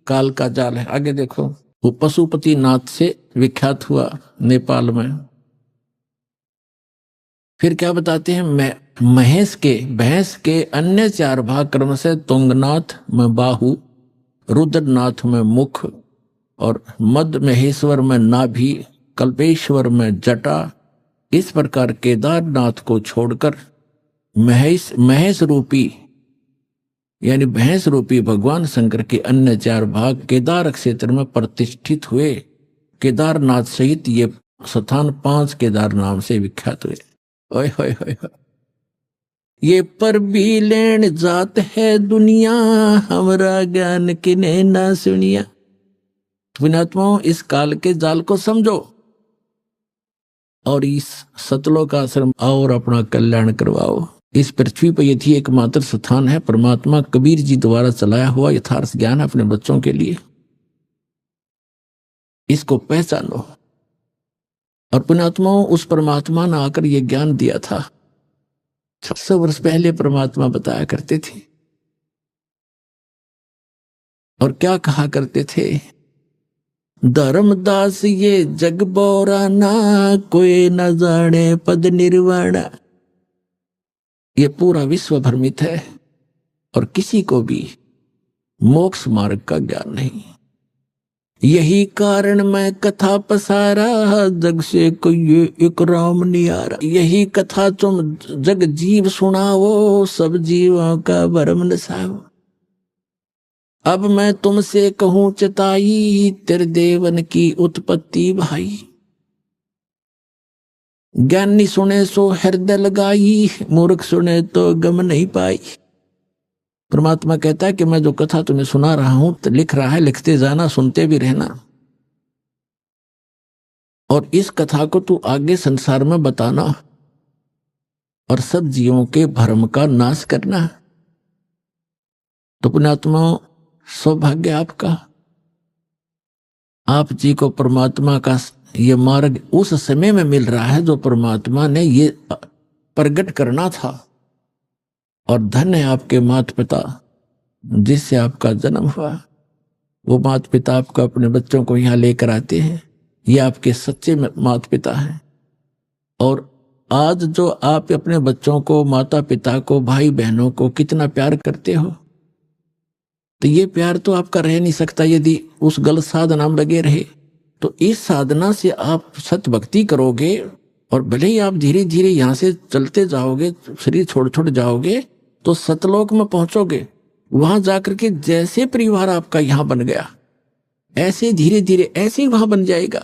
काल का जाल है। आगे देखो, वो पशुपति नाथ से विख्यात हुआ नेपाल में। फिर क्या बताते हैं, भैंस के अन्य 4 भाग क्रम से तुंगनाथ में बाहु, रुद्रनाथ में मुख और मध्य महेश्वर में नाभि, कल्पेश्वर में जटा। इस प्रकार केदारनाथ को छोड़कर महेश रूपी यानी भैंस रूपी भगवान शंकर के अन्य 4 भाग केदार क्षेत्र में प्रतिष्ठित हुए। केदारनाथ सहित ये स्थान 5 केदार नाम से विख्यात हुए। ओए होए होए, ये पर भी लेन जात है दुनिया, हमरा ज्ञान किने ना सुनिया। पुण्यात्माओं, इस काल के जाल को समझो और इस सतलोक आश्रम और अपना कल्याण करवाओ। इस पृथ्वी पर यदि एकमात्र स्थान है परमात्मा कबीर जी द्वारा चलाया हुआ यथार्थ ज्ञान है अपने बच्चों के लिए, इसको पहचानो। और पुण्यात्माओं, उस परमात्मा ने आकर यह ज्ञान दिया था। 600 वर्ष पहले परमात्मा बताया करते थे और क्या कहा करते थे, धर्मदास ये जग बोरा ना, कोई न जाने पद निर्वाणा। ये पूरा विश्व भ्रमित है और किसी को भी मोक्ष मार्ग का ज्ञान नहीं। यही कारण मैं कथा पसारा, जग से कोई एक राम नियारा। यही कथा तुम जग जीव सुनाओ, सब जीवों का भरम नसाओ। अब मैं तुमसे कहूं चताई, तेरे देवन की उत्पत्ति भाई। ज्ञानी सुने सो हृदय लगाई, मूर्ख सुने तो गम नहीं पाई। परमात्मा कहता है कि मैं जो कथा तुम्हें सुना रहा हूं तो लिख रहा है, लिखते जाना, सुनते भी रहना और इस कथा को तू आगे संसार में बताना और सब जीवों के भ्रम का नाश करना। तो पुण्यात्मा, सौभाग्य आपका, आप जी को परमात्मा का ये मार्ग उस समय में मिल रहा है जो परमात्मा ने ये प्रकट करना था। और धन्य है आपके माता पिता जिससे आपका जन्म हुआ। वो माता पिता आपको अपने बच्चों को यहाँ लेकर आते हैं, ये आपके सच्चे माता पिता हैं। और आज जो आप अपने बच्चों को, माता पिता को, भाई बहनों को कितना प्यार करते हो, तो ये प्यार तो आपका रह नहीं सकता यदि उस गलत साधना में लगे रहे। तो इस साधना से आप सत भक्ति करोगे और भले ही आप धीरे धीरे यहाँ से चलते जाओगे, शरीर छोड़ छोड़ जाओगे, तो सतलोक में पहुंचोगे। वहां जाकर के जैसे परिवार आपका यहाँ बन गया, ऐसे धीरे धीरे ऐसे ही वहां बन जाएगा।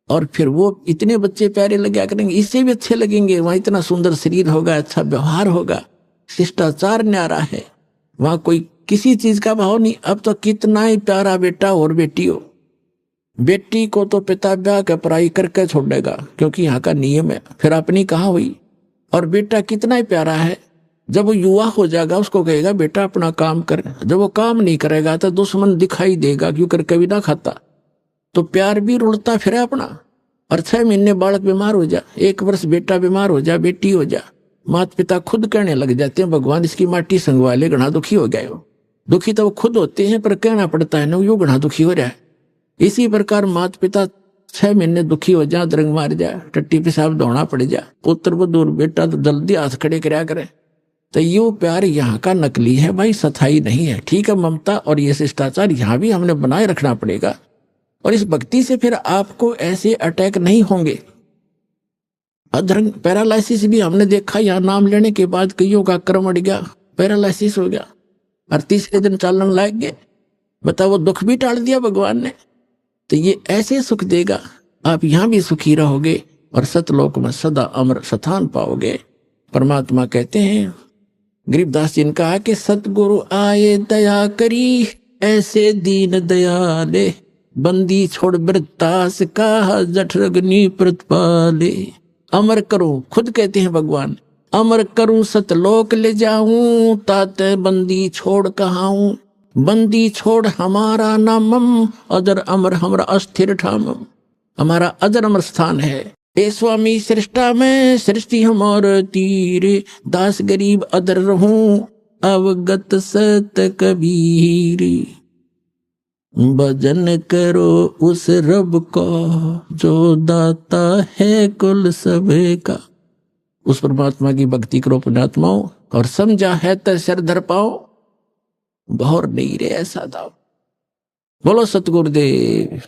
और फिर वो इतने बच्चे प्यारे लगा करेंगे, इससे भी अच्छे लगेंगे। वहां इतना सुंदर शरीर होगा, अच्छा व्यवहार होगा, शिष्टाचार न्यारा है, वहां कोई किसी चीज का भाव नहीं। अब तो कितना ही प्यारा बेटा और बेटी हो, बेटी को तो पिता ब्याह के पढ़ाई करके छोड़ेगा क्योंकि यहाँ का नियम है, फिर अपनी कहा हुई। और बेटा कितना ही प्यारा है, जब वो युवा हो जाएगा उसको कहेगा बेटा अपना काम कर। जब वो काम नहीं करेगा तो दुश्मन दिखाई देगा, क्यों कर कभी ना खाता, तो प्यार भी रुड़ता फिर अपना। और 6 महीने बालक बीमार हो जा, 1 वर्ष बेटा बीमार हो जा, बेटी हो जा, माता पिता खुद कहने लग जाते हैं भगवान इसकी माटी संगवा ले, घना दुखी हो गए हो। दुखी तो वो खुद होते हैं पर कहना पड़ता है ना, यो घना दुखी हो रहा है। इसी प्रकार माता पिता 6 महीने दुखी हो जा, दरंग मार जा, टट्टी पेशाब दौड़ना पड़ जा, पुत्र वो दूर बेटा तो जल्दी हाथ खड़े कराया करे। तो यो प्यार यहाँ का नकली है भाई, सथाई नहीं है। ठीक है, ममता और ये शिष्टाचार यहाँ भी हमने बनाए रखना पड़ेगा। और इस भक्ति से फिर आपको ऐसे अटैक नहीं होंगे। अधरंग पैरालिसिस भी हमने देखा, यहाँ नाम लेने के बाद कईयों का क्रम अड़ गया, पैरालिसिस हो गया और तीसरे दिन चालन लग गए। बताओ, वो दुख भी टाल दिया भगवान ने। तो ये ऐसे सुख देगा, आप यहाँ भी सुखी रहोगे और सतलोक में सदा अमर स्थान पाओगे। परमात्मा कहते हैं, गरीबदास जी ने कहा कि सतगुरु आए दया करी, ऐसे दीन दयाले, बंदी छोड़ वृत्तास का, जठरग्नि प्रतिपाले। अमर करूं, खुद कहते हैं भगवान, अमर करूं सतलोक ले जाऊं, तात बंदी छोड़ कहाऊं। बंदी छोड़ हमारा नामम, अजर अमर हमरा अस्थिर ठामम। हमारा अजर अमर स्थान है। ए स्वामी सृष्टा में सृष्टि हमार तीर, दास गरीब अदर रहूं, अवगत सत कबीर। भजन करो उस रब को, जो दाता है कुल सबे का। उस परमात्मा की भक्ति करो पुण्यात्माओं, और समझा है तो सिर धर पाओ, बहुर नहीं रे ऐसा दाव। बोलो सतगुरुदेव।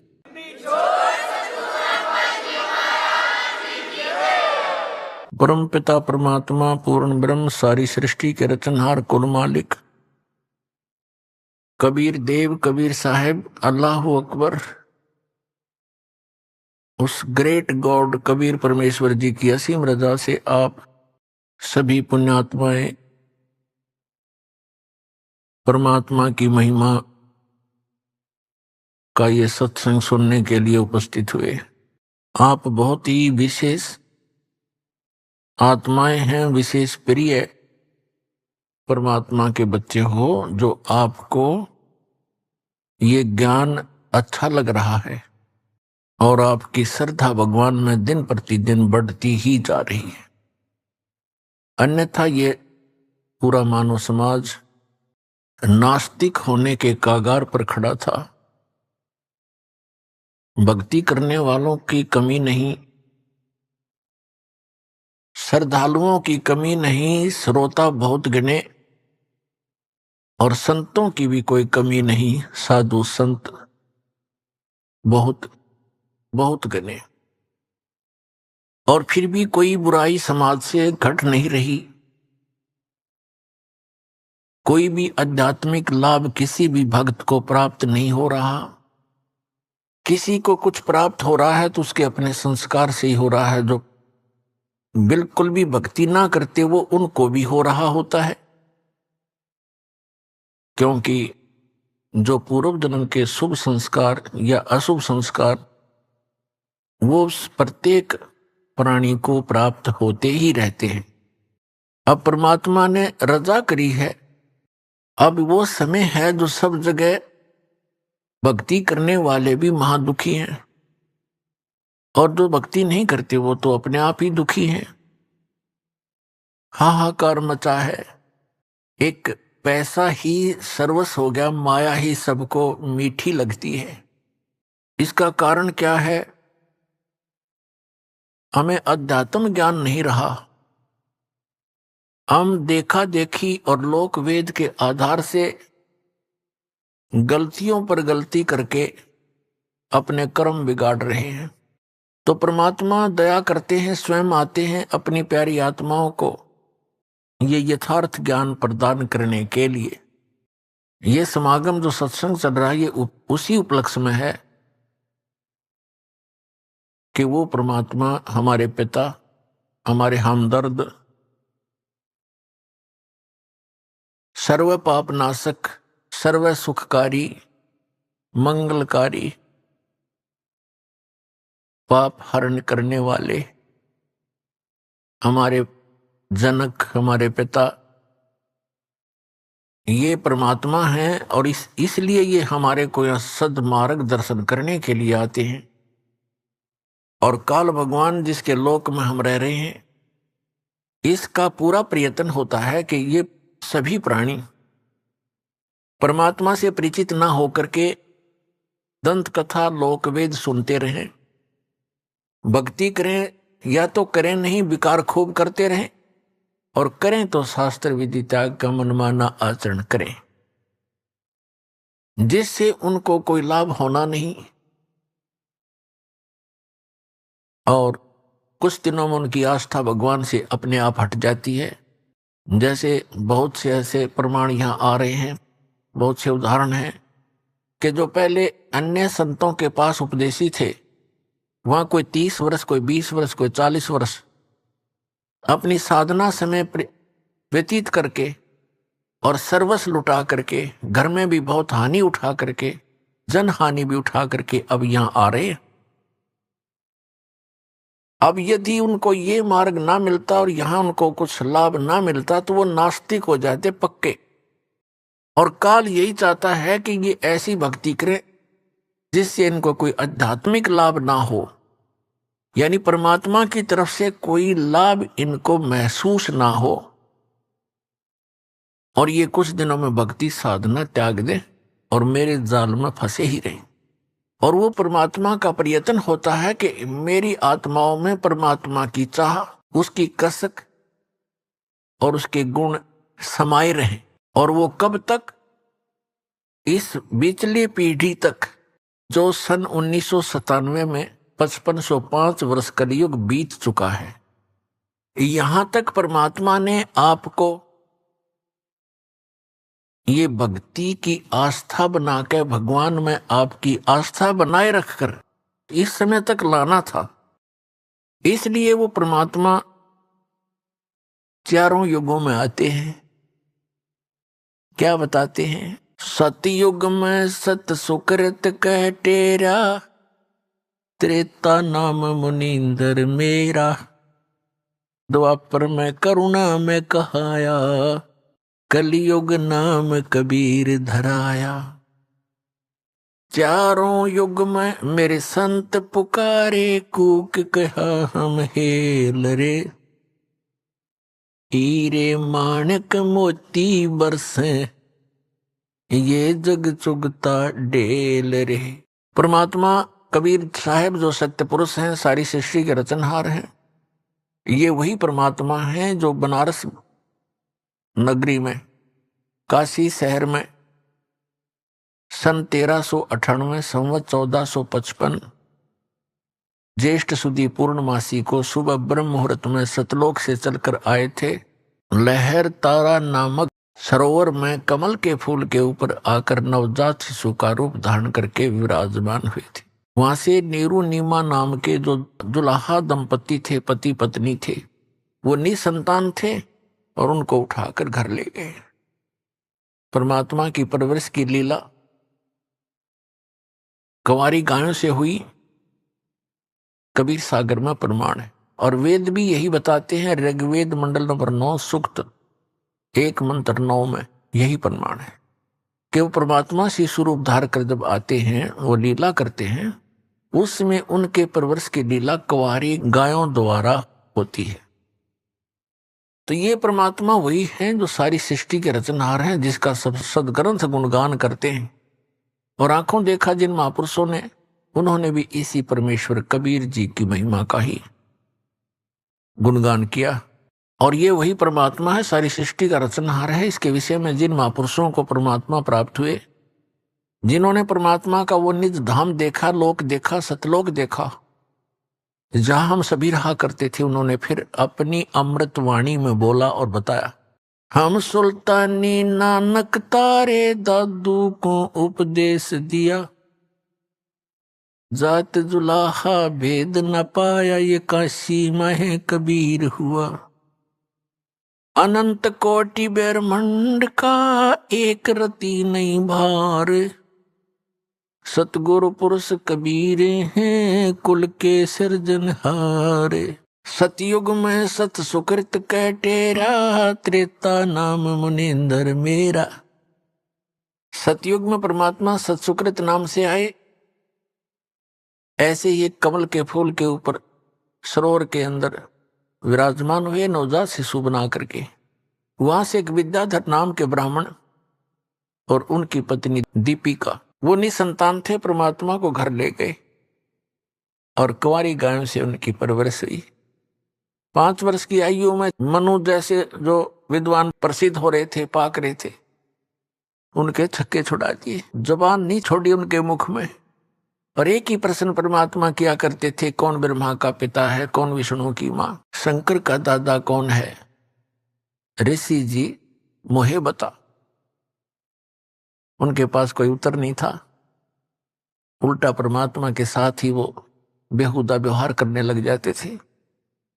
परम पिता परमात्मा पूर्ण ब्रह्म, सारी सृष्टि के रचनहार, कुल मालिक, कबीर देव, कबीर साहेब, अल्लाह अकबर, उस ग्रेट गॉड कबीर परमेश्वर जी की असीम रजा से आप सभी पुण्यात्माएं परमात्मा की महिमा का ये सत्संग सुनने के लिए उपस्थित हुए। आप बहुत ही विशेष आत्माएं हैं, विशेष प्रिय परमात्मा के बच्चे हो, जो आपको ये ज्ञान अच्छा लग रहा है और आपकी श्रद्धा भगवान में दिन प्रतिदिन बढ़ती ही जा रही है। अन्यथा ये पूरा मानव समाज नास्तिक होने के कागार पर खड़ा था। भक्ति करने वालों की कमी नहीं, श्रद्धालुओं की कमी नहीं, श्रोता बहुत गिने, और संतों की भी कोई कमी नहीं, साधु संत बहुत बहुत गिने। और फिर भी कोई बुराई समाज से घट नहीं रही। कोई भी आध्यात्मिक लाभ किसी भी भक्त को प्राप्त नहीं हो रहा। किसी को कुछ प्राप्त हो रहा है तो उसके अपने संस्कार से ही हो रहा है। जो बिल्कुल भी भक्ति ना करते वो उनको भी हो रहा होता है, क्योंकि जो पूर्व जन्म के शुभ संस्कार या अशुभ संस्कार वो प्रत्येक प्राणी को प्राप्त होते ही रहते हैं। अब परमात्मा ने रजा करी है, अब वो समय है जो सब जगह भक्ति करने वाले भी महादुखी हैं और जो भक्ति नहीं करते वो तो अपने आप ही दुखी हैं। हाहाकार मचा है। एक पैसा ही सर्वस्व हो गया, माया ही सबको मीठी लगती है। इसका कारण क्या है? हमें अध्यात्म ज्ञान नहीं रहा। हम देखा देखी और लोक वेद के आधार से गलतियों पर गलती करके अपने कर्म बिगाड़ रहे हैं। तो परमात्मा दया करते हैं, स्वयं आते हैं अपनी प्यारी आत्माओं को ये यथार्थ ज्ञान प्रदान करने के लिए। ये समागम जो सत्संग चल रहा है ये उसी उपलक्ष्य में है कि वो परमात्मा हमारे पिता, हमारे हमदर्द, सर्व पाप नाशक, सर्व सुखकारी, मंगलकारी, पाप हरण करने वाले हमारे जनक, हमारे पिता, ये परमात्मा हैं। और इसलिए ये हमारे को यहाँ सद्मार्ग दर्शन करने के लिए आते हैं। और काल भगवान जिसके लोक में हम रह रहे हैं, इसका पूरा प्रयत्न होता है कि ये सभी प्राणी परमात्मा से परिचित ना होकर के दंत कथा लोक वेद सुनते रहें, भक्ति करें, या तो करें नहीं, विकार खूब करते रहें, और करें तो शास्त्र विधि त्याग का मनमाना आचरण करें, जिससे उनको कोई लाभ होना नहीं। और कुछ दिनों में उनकी आस्था भगवान से अपने आप हट जाती है। जैसे बहुत से ऐसे प्रमाण यहाँ आ रहे हैं, बहुत से उदाहरण हैं कि जो पहले अन्य संतों के पास उपदेशी थे, वहां कोई 30 वर्ष, कोई 20 वर्ष, कोई 40 वर्ष अपनी साधना समय व्यतीत करके और सर्वस्व लुटा करके, घर में भी बहुत हानि उठा करके, जन हानि भी उठा करके अब यहां आ रहे हैं। अब यदि उनको ये मार्ग ना मिलता और यहां उनको कुछ लाभ ना मिलता तो वो नास्तिक हो जाते पक्के। और काल यही चाहता है कि ये ऐसी भक्ति करें जिससे इनको कोई आध्यात्मिक लाभ ना हो, यानी परमात्मा की तरफ से कोई लाभ इनको महसूस ना हो, और ये कुछ दिनों में भक्ति साधना त्याग दे और मेरे जाल में फंसे ही रहे। और वो परमात्मा का प्रयत्न होता है कि मेरी आत्माओं में परमात्मा की चाह, उसकी कसक और उसके गुण समाये रहे। और वो कब तक? इस बीचली पीढ़ी तक, जो सन 1997 में 5505 वर्ष कलयुग बीत चुका है। यहां तक परमात्मा ने आपको ये भक्ति की आस्था बना के, भगवान में आपकी आस्था बनाए रखकर इस समय तक लाना था। इसलिए वो परमात्मा चारों युगों में आते हैं। क्या बताते हैं? सतयुग में सत सुकृत कह टेरा, त्रेता नाम मुनींदर मेरा, द्वापर में करुणा में कहाया, कलयुग नाम कबीर धराया। चारों युग में मेरे संत पुकारे, कूक कहा हम हेल रे, हीरे माणक मोती बरसे, ये जग चुगता डेल रे। परमात्मा कबीर साहब जो सत्य पुरुष हैं, सारी सृष्टि के रचनहार हैं, ये वही परमात्मा हैं जो बनारस नगरी में, काशी शहर में सन 1398 संवत 1455 ज्येष्ठ सुदी पूर्णमासी को सुबह ब्रह्म मुहूर्त में सतलोक से चलकर आए थे। लहर तारा नामक सरोवर में कमल के फूल के ऊपर आकर नवजात शिशु का रूप धारण करके विराजमान हुए थे। वहां से नीरू नीमा नाम के जो दुल्हा दंपति थे, पति पत्नी थे, वो निसंतान थे और उनको उठाकर घर ले गए। परमात्मा की परवरिश की लीला कंवारी गायों से हुई, कबीर सागर में प्रमाण है। और वेद भी यही बताते हैं। ऋग्वेद मंडल नंबर 9 सूक्त 1 मंत्र 9 में यही प्रमाण है कि वो परमात्मा से स्वरूप धार कर जब आते हैं, वो लीला करते हैं, उसमें उनके परवरिश की लीला कंवारी गायों द्वारा होती है। तो ये परमात्मा वही हैं जो सारी सृष्टि के रचनहार हैं, जिसका सब सदग्रंथ गुणगान करते हैं। और आंखों देखा जिन महापुरुषों ने, उन्होंने भी इसी परमेश्वर कबीर जी की महिमा का ही गुणगान किया। और ये वही परमात्मा है, सारी सृष्टि का रचनहार है। इसके विषय में जिन महापुरुषों को परमात्मा प्राप्त हुए, जिन्होंने परमात्मा का वो निज धाम देखा, लोक देखा, सतलोक देखा, जहां हम सभी रहा करते थे, उन्होंने फिर अपनी अमृत वाणी में बोला और बताया, हम सुल्तानी नानक तारे दादू को उपदेश दिया, जात जुलाहा भेद न पाया, ये काशी में कबीर हुआ। अनंत कोटि ब्रह्मांड का एक रति नहीं भार, सतगुरु पुरुष कबीर हैं कुल के सिरजनहार। सतयुग में सत सुकृत कै टेरा, त्रेता नाम मुनिंदर मेरा। सतयुग में परमात्मा सतसुकृत नाम से आए, ऐसे ही एक कमल के फूल के ऊपर सरोवर के अंदर विराजमान हुए नवजात शिशु बना करके। वहां से एक विद्याधर नाम के ब्राह्मण और उनकी पत्नी दीपिका, वो निसंतान थे, परमात्मा को घर ले गए और कुंवारी गायों से उनकी परवरिश हुई। 5 वर्ष की आयु में मनु जैसे जो विद्वान प्रसिद्ध हो रहे थे, पाक रहे थे, उनके छक्के छुड़ा दिए। जुबान नहीं छोड़ी उनके मुख में, और एक ही प्रश्न परमात्मा किया करते थे, कौन ब्रह्मा का पिता है, कौन विष्णु की मां, शंकर का दादा कौन है, ऋषि जी मोहे बता। उनके पास कोई उत्तर नहीं था। उल्टा परमात्मा के साथ ही वो बेहुदा व्यवहार करने लग जाते थे।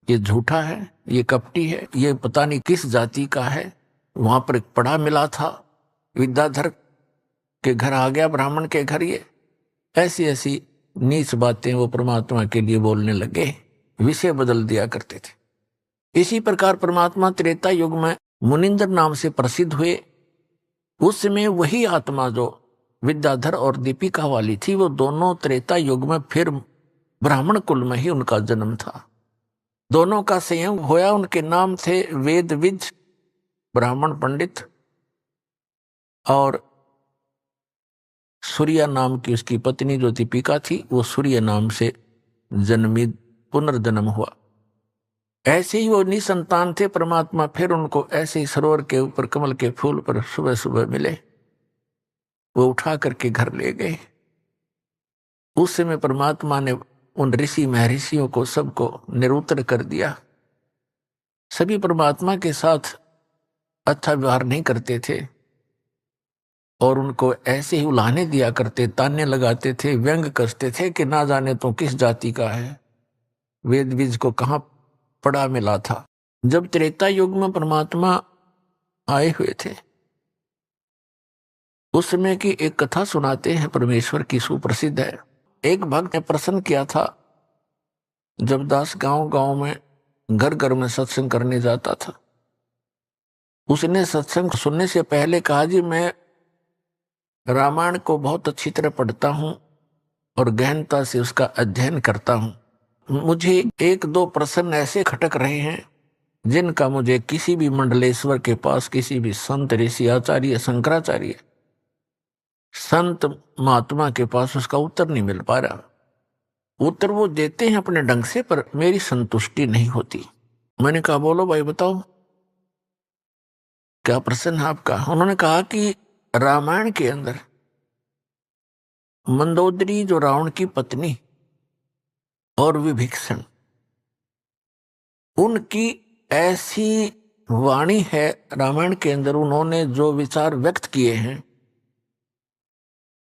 ये झूठा है, ये कपटी है, ये पता नहीं किस जाति का है। वहां पर एक पढ़ा मिला था, विद्याधर के घर आ गया, ब्राह्मण के घर। ये ऐसी ऐसी नीच बातें वो परमात्मा के लिए बोलने लगे, विषय बदल दिया करते थे। इसी प्रकार परमात्मा त्रेता युग में मुनिंदर नाम से प्रसिद्ध हुए। उस समय वही आत्मा जो विद्याधर और दीपिका वाली थी, वो दोनों त्रेता युग में फिर ब्राह्मण कुल में ही उनका जन्म था। दोनों का संयोग होया। उनके नाम थे वेद विज ब्राह्मण पंडित, और सूर्या नाम की उसकी पत्नी जो दीपिका थी, वो सूर्य नाम से जन्मी, पुनर्जन्म हुआ। ऐसे ही वो निसंतान थे। परमात्मा फिर उनको ऐसे ही सरोवर के ऊपर कमल के फूल पर सुबह सुबह मिले, वो उठा करके घर ले गए। उस समय परमात्मा ने उन ऋषि महर्षियों को सबको निरुत्तर कर दिया। सभी परमात्मा के साथ अच्छा व्यवहार नहीं करते थे और उनको ऐसे ही उलाहने दिया करते, ताने लगाते थे, व्यंग कसते थे कि ना जाने तो किस जाति का है, वेद बीज को कहाँ पड़ा मिला था। जब त्रेता युग में परमात्मा आए हुए थे, उस समय की एक कथा सुनाते हैं, परमेश्वर की सुप्रसिद्ध है। एक भक्त ने प्रश्न किया था, जब दास गांव गांव में घर घर में सत्संग करने जाता था, उसने सत्संग सुनने से पहले कहा, जी मैं रामायण को बहुत अच्छी तरह पढ़ता हूं और गहनता से उसका अध्ययन करता हूं। मुझे 1-2 प्रश्न ऐसे खटक रहे हैं जिनका मुझे किसी भी मंडलेश्वर के पास, किसी भी संत ऋषि आचार्य शंकराचार्य संत महात्मा के पास उसका उत्तर नहीं मिल पा रहा। उत्तर वो देते हैं अपने ढंग से, पर मेरी संतुष्टि नहीं होती। मैंने कहा, बोलो भाई बताओ क्या प्रश्न है आपका। उन्होंने कहा कि रामायण के अंदर मंदोदरी जो रावण की पत्नी और विभीषण, उनकी ऐसी वाणी है रामायण के अंदर, उन्होंने जो विचार व्यक्त किए हैं,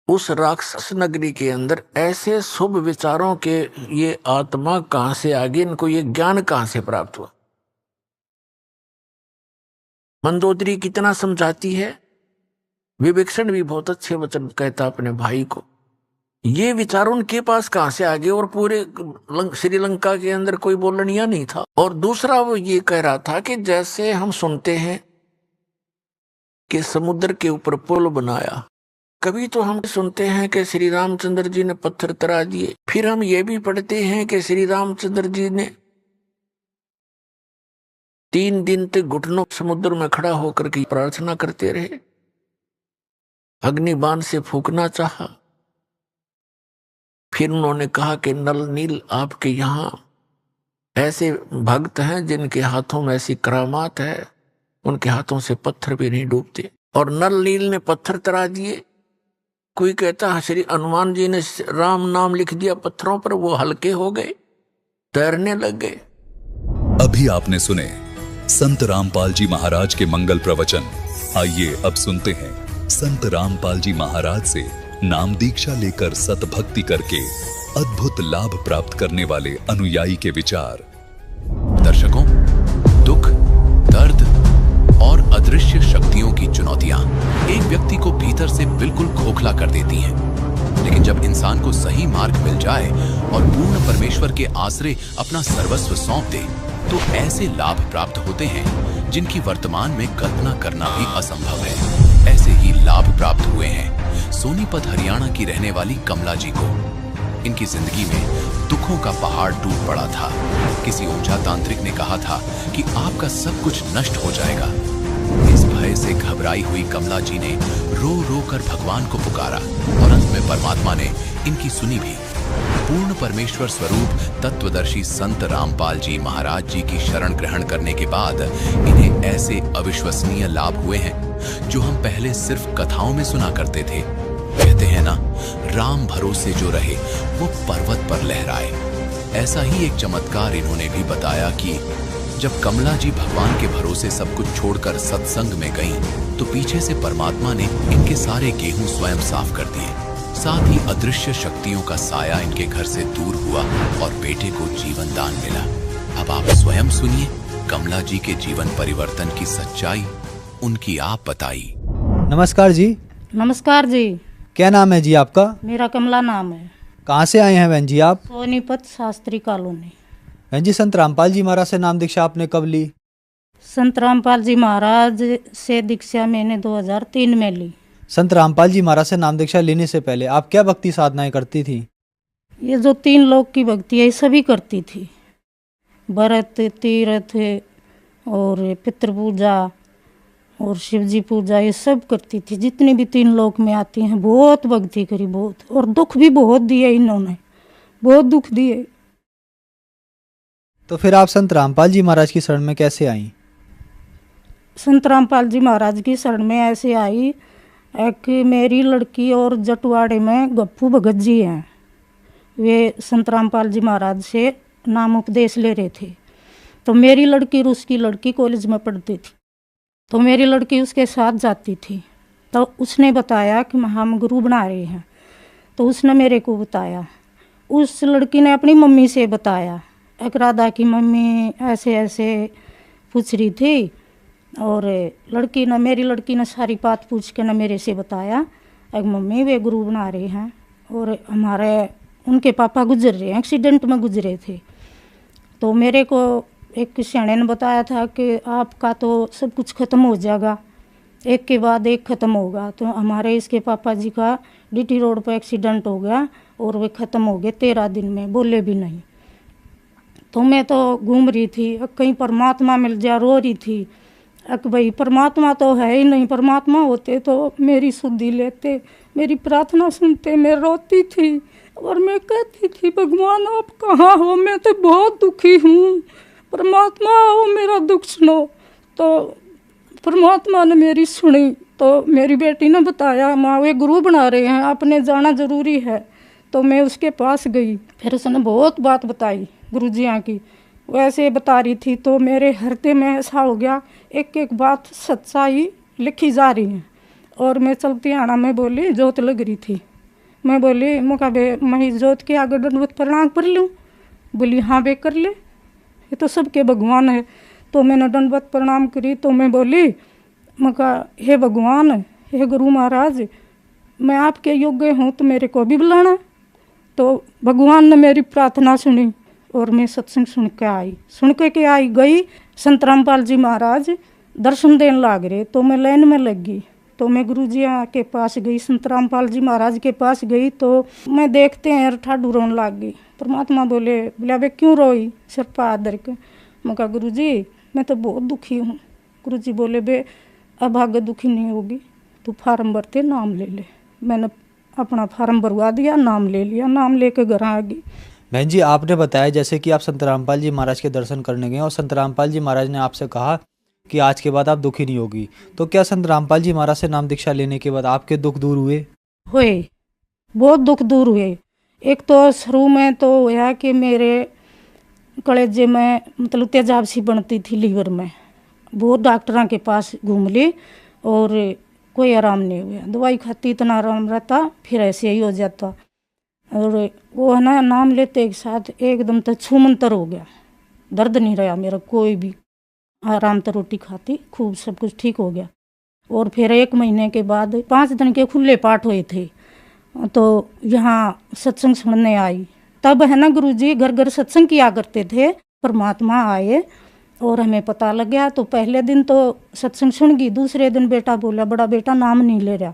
उस राक्षस नगरी के अंदर ऐसे शुभ विचारों के ये आत्मा कहां से आ गई, इनको ये ज्ञान कहां से प्राप्त हुआ। मंदोदरी कितना समझाती है, विभीषण भी बहुत अच्छे वचन कहता अपने भाई को। ये विचार उनके पास कहां से आ गए, और पूरे श्रीलंका के अंदर कोई बोलनिया नहीं था। और दूसरा वो ये कह रहा था कि जैसे हम सुनते हैं कि समुद्र के ऊपर पुल बनाया, कभी तो हम सुनते हैं कि श्री रामचंद्र जी ने पत्थर तरा दिए, फिर हम ये भी पढ़ते हैं कि श्री रामचंद्र जी ने 3 दिन तक घुटनों समुद्र में खड़ा होकर के प्रार्थना करते रहे, अग्निबाण से फूंकना चाहा। फिर उन्होंने कहा कि नल नील आपके यहाँ ऐसे भक्त हैं जिनके हाथों में ऐसी करामात है, उनके हाथों से पत्थर भी नहीं डूबते। और नल नील ने पत्थर तरा दिए। कोई कहता है श्री हनुमान जी ने राम नाम लिख दिया पत्थरों पर, वो हल्के हो गए, तैरने लग गए। अभी आपने सुने संत रामपाल जी महाराज के मंगल प्रवचन। आइए अब सुनते हैं संत रामपाल जी महाराज से नाम दीक्षा लेकर सतभक्ति करके अद्भुत लाभ प्राप्त करने वाले अनुयायी के विचार। दर्शकों, दुख, दर्द और अदृश्य शक्तियों की चुनौतियां एक व्यक्ति को भीतर से बिल्कुल खोखला कर देती हैं। लेकिन जब इंसान को सही मार्ग मिल जाए और पूर्ण परमेश्वर के आश्रय अपना सर्वस्व सौंप दे, तो ऐसे लाभ प्राप्त होते हैं जिनकी वर्तमान में कल्पना करना भी असंभव है। ऐसे ही लाभ प्राप्त हुए हैं सोनीपत हरियाणा की रहने वाली कमला जी को। इनकी जिंदगी में दुखों का पहाड़ टूट पड़ा था। किसी ऊंचा तांत्रिक ने कहा था कि आपका सब कुछ नष्ट हो जाएगा। इस भय से घबराई हुई कमला जी ने रो रो कर भगवान को पुकारा और अंत में परमात्मा ने इनकी सुनी भी। पूर्ण परमेश्वर स्वरूप तत्वदर्शी संत रामपाल जी महाराज जी की शरण ग्रहण करने के बाद इन्हें ऐसे अविश्वसनीय लाभ हुए हैं जो हम पहले सिर्फ कथाओं में सुना करते थे। कहते हैं ना, राम भरोसे जो रहे वो पर्वत पर लहराए। ऐसा ही एक चमत्कार इन्होंने भी बताया कि जब कमला जी भगवान के भरोसे सब कुछ छोड़कर सत्संग में गईं, तो पीछे से परमात्मा ने इनके सारे गेहूं स्वयं साफ कर दिए। साथ ही अदृश्य शक्तियों का साया इनके घर से दूर हुआ और बेटे को जीवन दान मिला। अब आप स्वयं सुनिए कमला जी के जीवन परिवर्तन की सच्चाई, उनकी आप बताई। नमस्कार जी। नमस्कार जी। क्या नाम है जी आपका? मेरा कमला नाम है। कहाँ से आए हैं बहन जी आप? सोनीपत शास्त्री कॉलोनी। बहन जी, संत रामपाल जी महाराज से नाम दीक्षा आपने कब ली? संत रामपाल जी महाराज से दीक्षा मैंने 2003 में ली। संत रामपाल जी महाराज से नाम दीक्षा लेने से पहले आप क्या भक्ति साधनाएं करती थी? ये जो 3 लोक की भक्ति है सभी करती थी। व्रत, तीर्थ और पितृ पूजा और शिवजी पूजा, ये सब करती थी। जितनी भी 3 लोक में आती हैं बहुत भक्ति करी, बहुत। और दुख भी बहुत दिए इन्होंने, बहुत दुख दिए। तो फिर आप संत रामपाल जी महाराज की शरण में कैसे आई? संत रामपाल जी महाराज की शरण में ऐसे आई, एक मेरी लड़की और जटवाड़े में गप्पू भगत जी हैं, वे संत रामपाल जी महाराज से नाम उपदेश ले रहे थे। तो मेरी लड़की और उसकी लड़की कॉलेज में पढ़ती थी, तो मेरी लड़की उसके साथ जाती थी। तो उसने बताया कि हम गुरु बना रहे हैं, तो उसने मेरे को बताया। उस लड़की ने अपनी मम्मी से बताया, एक राधा की मम्मी ऐसे ऐसे पूछ रही थी, और लड़की ने, मेरी लड़की ने सारी बात पूछ के ना मेरे से बताया, एक मम्मी वे गुरु बना रहे हैं और हमारे उनके पापा गुजर रहे हैं, एक्सीडेंट में गुजरे थे। तो मेरे को एक सियाने ने बताया था कि आपका तो सब कुछ ख़त्म हो जाएगा, एक के बाद एक ख़त्म होगा। तो हमारे इसके पापा जी का DT रोड पर एक्सीडेंट हो गया और वे ख़त्म हो गए 13 दिन में, बोले भी नहीं। तो मैं तो घूम रही थी, कहीं परमात्मा मिल जाए, रो रही थी। भाई परमात्मा तो है ही नहीं, परमात्मा होते तो मेरी सुधि लेते, मेरी प्रार्थना सुनते। मैं रोती थी और मैं कहती थी, भगवान आप कहाँ हो, मैं तो बहुत दुखी हूँ, परमात्मा आओ मेरा दुख सुनो। तो परमात्मा ने मेरी सुनी। तो मेरी बेटी ने बताया, माँ वे गुरु बना रहे हैं, आपने जाना ज़रूरी है। तो मैं उसके पास गई, फिर उसने बहुत बात बताई गुरुजियाँ की, वैसे बता रही थी। तो मेरे हृदय में ऐसा हो गया, एक एक बात सच्चाई लिखी जा रही है। और मैं चलती आना, मैं बोली जोत लग रही थी, मैं बोली मुकाबे मैं जोत के आगे दंडवत प्रणाम कर लूँ? बोली हाँ बे कर ले, ये तो सबके भगवान है। तो मैंने दंडवत प्रणाम करी। तो मैं बोली, मका हे भगवान, हे गुरु महाराज, मैं आपके योग्य हूँ तो मेरे को भी बुलाना। तो भगवान ने मेरी प्रार्थना सुनी और मैं सत्संग सुन के आई गई। संत रामपाल जी महाराज दर्शन देने लग रहे, तो मैं लाइन में लग गई। तो मैं गुरु जी के पास गई, संत रामपाल जी महाराज के पास गई। तो मैं देखते हैं ठाडू रोने लग गई। परमात्मा बोले वे क्यों रोई सिर पर आदर के? मैं कहा गुरु जी मैं तो बहुत दुखी हूँ। गुरु जी बोले बे अब आगे दुखी नहीं होगी, तू फार्म भरते नाम ले ले। मैंने अपना फार्म भरवा दिया, नाम ले लिया, नाम लेके घर आ गई। बहन जी, आपने बताया जैसे कि आप संत रामपाल जी महाराज के दर्शन करने गए और संत रामपाल जी महाराज ने आपसे कहा कि आज के बाद आप दुखी नहीं होगी, तो क्या संत रामपाल जी महाराज से नाम दीक्षा लेने के बाद आपके दुख दूर हुए? बहुत दुख दूर हुए। एक तो शुरू में तो हुआ कि मेरे कलेजे में मतलब तेजाब सी बनती थी लीवर में, बहुत डॉक्टरों के पास घूम ली और कोई आराम नहीं हुआ। दवाई खाती इतना आराम रहता, फिर ऐसे ही हो जाता। और वो है ना नाम लेते एक साथ एकदम तो छूमंतर हो गया, दर्द नहीं रहा मेरा कोई भी, आराम से रोटी खाती खूब, सब कुछ ठीक हो गया। और फिर 1 महीने के बाद 5 दिन के खुले पाठ हुए थे, तो यहाँ सत्संग सुनने आई। तब है ना गुरुजी घर घर सत्संग किया करते थे। परमात्मा आए और हमें पता लग गया। तो पहले दिन तो सत्संग सुन गई, दूसरे दिन बेटा बोला, बड़ा बेटा नाम नहीं ले रहा।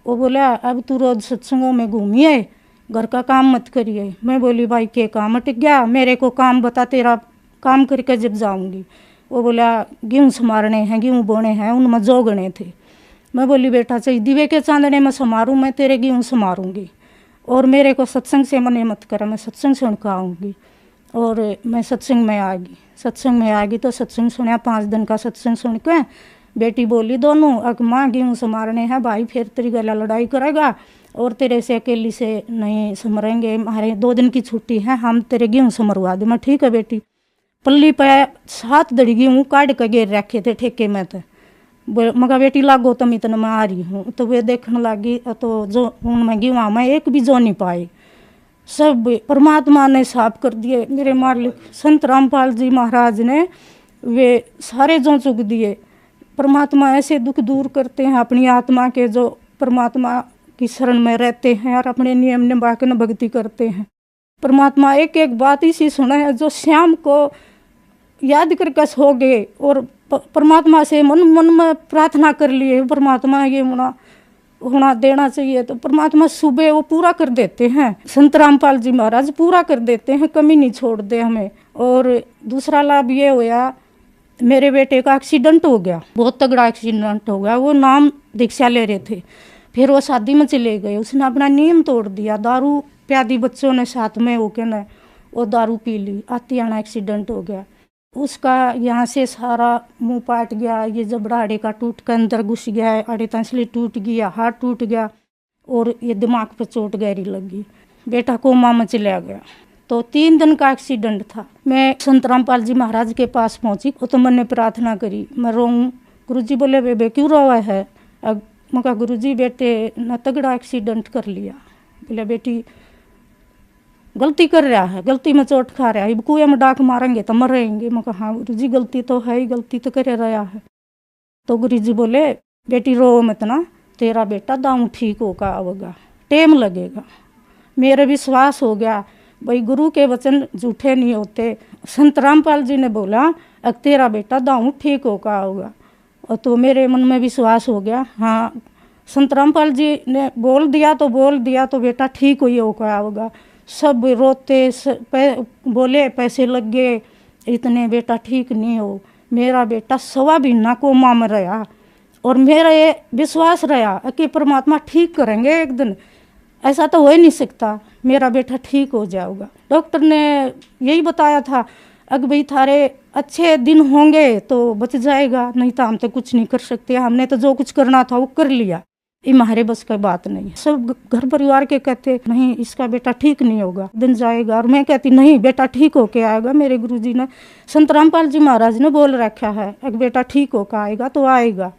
वो बोला अब तू रोज सत्संगों में घूमिए, घर का काम मत करिए। मैं बोली भाई के काम अटक गया, मेरे को काम बता, तेरा काम करके जब जाऊंगी। वो बोला गेहूँ संवारने हैं, गेहूँ बोने हैं, उनमें जोगने थे। मैं बोली बेटा चाहिए दिवे के चांदने में संवारूँ, मैं तेरे गेहूँ संवारूँगी और मेरे को सत्संग से मने मत कर, मैं सत्संग सुन कर आऊँगी। और मैं सत्संग में आ गई। सत्संग में आ गई तो सत्संग सुना, 5 दिन का सत्संग सुन के बेटी बोली दोनों, अग माँ गेहूँ संवारने हैं भाई, फिर तेरी गला लड़ाई करेगा और तेरे से अकेली से नहीं संवरेंगे, हमारे 2 दिन की छुट्टी है, हम तेरे गेहूँ संवरवा दे। मैं ठीक है बेटी। पल्ली पे 7 दड़ी गेहूँ काट के घेर रखे थे ठेके में। तो मगा बेटी लागो तुम इतना मैं आ रही हूँ। तो वे देखने लगी तो जो उनमें गेहूँ मैं एक भी जो नहीं पाई, सब परमात्मा ने साफ कर दिए। मेरे मालिक संत रामपाल जी महाराज ने वे सारे जो चुग दिए। परमात्मा ऐसे दुख दूर करते हैं अपनी आत्मा के, जो परमात्मा की शरण में रहते हैं और अपने नियम निभा के भक्ति करते हैं। परमात्मा एक एक बात इसी सुना है, जो शाम को याद करके सो गए और परमात्मा से मन मन में प्रार्थना कर लिए, परमात्मा ये होना देना चाहिए, तो परमात्मा सुबह वो पूरा कर देते हैं। संत रामपाल जी महाराज पूरा कर देते हैं, कमी नहीं छोड़ते हमें। और दूसरा लाभ ये होया, मेरे बेटे का एक्सीडेंट हो गया, बहुत तगड़ा एक्सीडेंट हो गया। वो नाम दीक्षा ले रहे थे, फिर वो शादी में चले गए। उसने अपना नियम तोड़ दिया, दारू प्यादी बच्चों ने साथ में होके न वो दारू पी ली, आती आना एक्सीडेंट हो गया उसका। यहाँ से सारा मुंह पाट गया, ये जबड़ा आड़े का टूट कर अंदर घुस गया है, आड़े तंसली टूट गया, हाथ टूट गया और ये दिमाग पे चोट गहरी लगी। बेटा कोमा में चला गया। तो 3 दिन का एक्सीडेंट था। मैं संत रामपाल जी महाराज के पास पहुंची तो मैंने प्रार्थना करी, मैं रोऊं। गुरुजी बोले बेबे क्यों रोवा है? अब मैं कहा गुरुजी बेटे न तगड़ा एक्सीडेंट कर लिया। बोले बेटी गलती कर रहा है, गलती में चोट खा रहा है, कुएं में डाक मारेंगे तो मरेंगे। मैं कहा हाँ गुरुजी गलती तो है ही, गलती तो कर रहा है। तो गुरुजी बोले बेटी रो मत ना, तेरा बेटा दाऊं ठीक होगा, आवेगा, टाइम लगेगा। मेरे विश्वास हो गया भाई गुरु के वचन झूठे नहीं होते। संत रामपाल जी ने बोला अब तेरा बेटा दाऊं ठीक होगा आवेगा। और तो मेरे मन में विश्वास हो गया, हाँ संत रामपाल जी ने बोल दिया तो बेटा ठीक हुई होगा आवेगा। सब रोते बोले पैसे लग गए इतने, बेटा ठीक नहीं हो। मेरा बेटा 1.25 महीना कोमा में रहा और मेरा ये विश्वास रहा कि परमात्मा ठीक करेंगे एक दिन, ऐसा तो हो ही नहीं सकता, मेरा बेटा ठीक हो जाएगा। डॉक्टर ने यही बताया था अगर भाई थारे अच्छे दिन होंगे तो बच जाएगा, नहीं तो हम तो कुछ नहीं कर सकते, हमने तो जो कुछ करना था वो कर लिया, ये हमारे बस का बात नहीं। सब घर परिवार के कहते नहीं इसका बेटा ठीक नहीं होगा, दिन जाएगा। और मैं कहती नहीं बेटा ठीक होके आएगा। मेरे गुरुजी ने संत रामपाल जी महाराज ने बोल रखा है अगर बेटा ठीक होकर आएगा तो आएगा।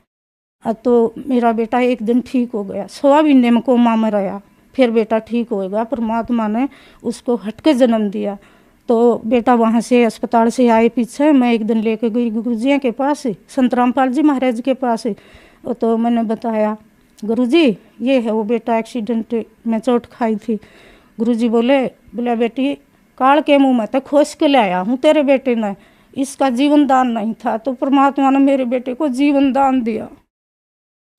तो मेरा बेटा एक दिन ठीक हो गया, 1.25 महीने में कोमा में रहा, फिर बेटा ठीक होएगा। परमात्मा ने उसको हटके जन्म दिया। तो बेटा वहाँ से अस्पताल से आए पीछे, मैं एक दिन लेके गई गुरुजी के पास, संत रामपाल जी महाराज के पास। तो मैंने बताया गुरुजी ये है वो बेटा एक्सीडेंट में चोट खाई थी। गुरुजी बोले बेटी काल के मुंह में तो खोस के ले आया हूँ तेरे बेटे ने, इसका जीवन दान नहीं था। तो परमात्मा ने मेरे बेटे को जीवन दान दिया।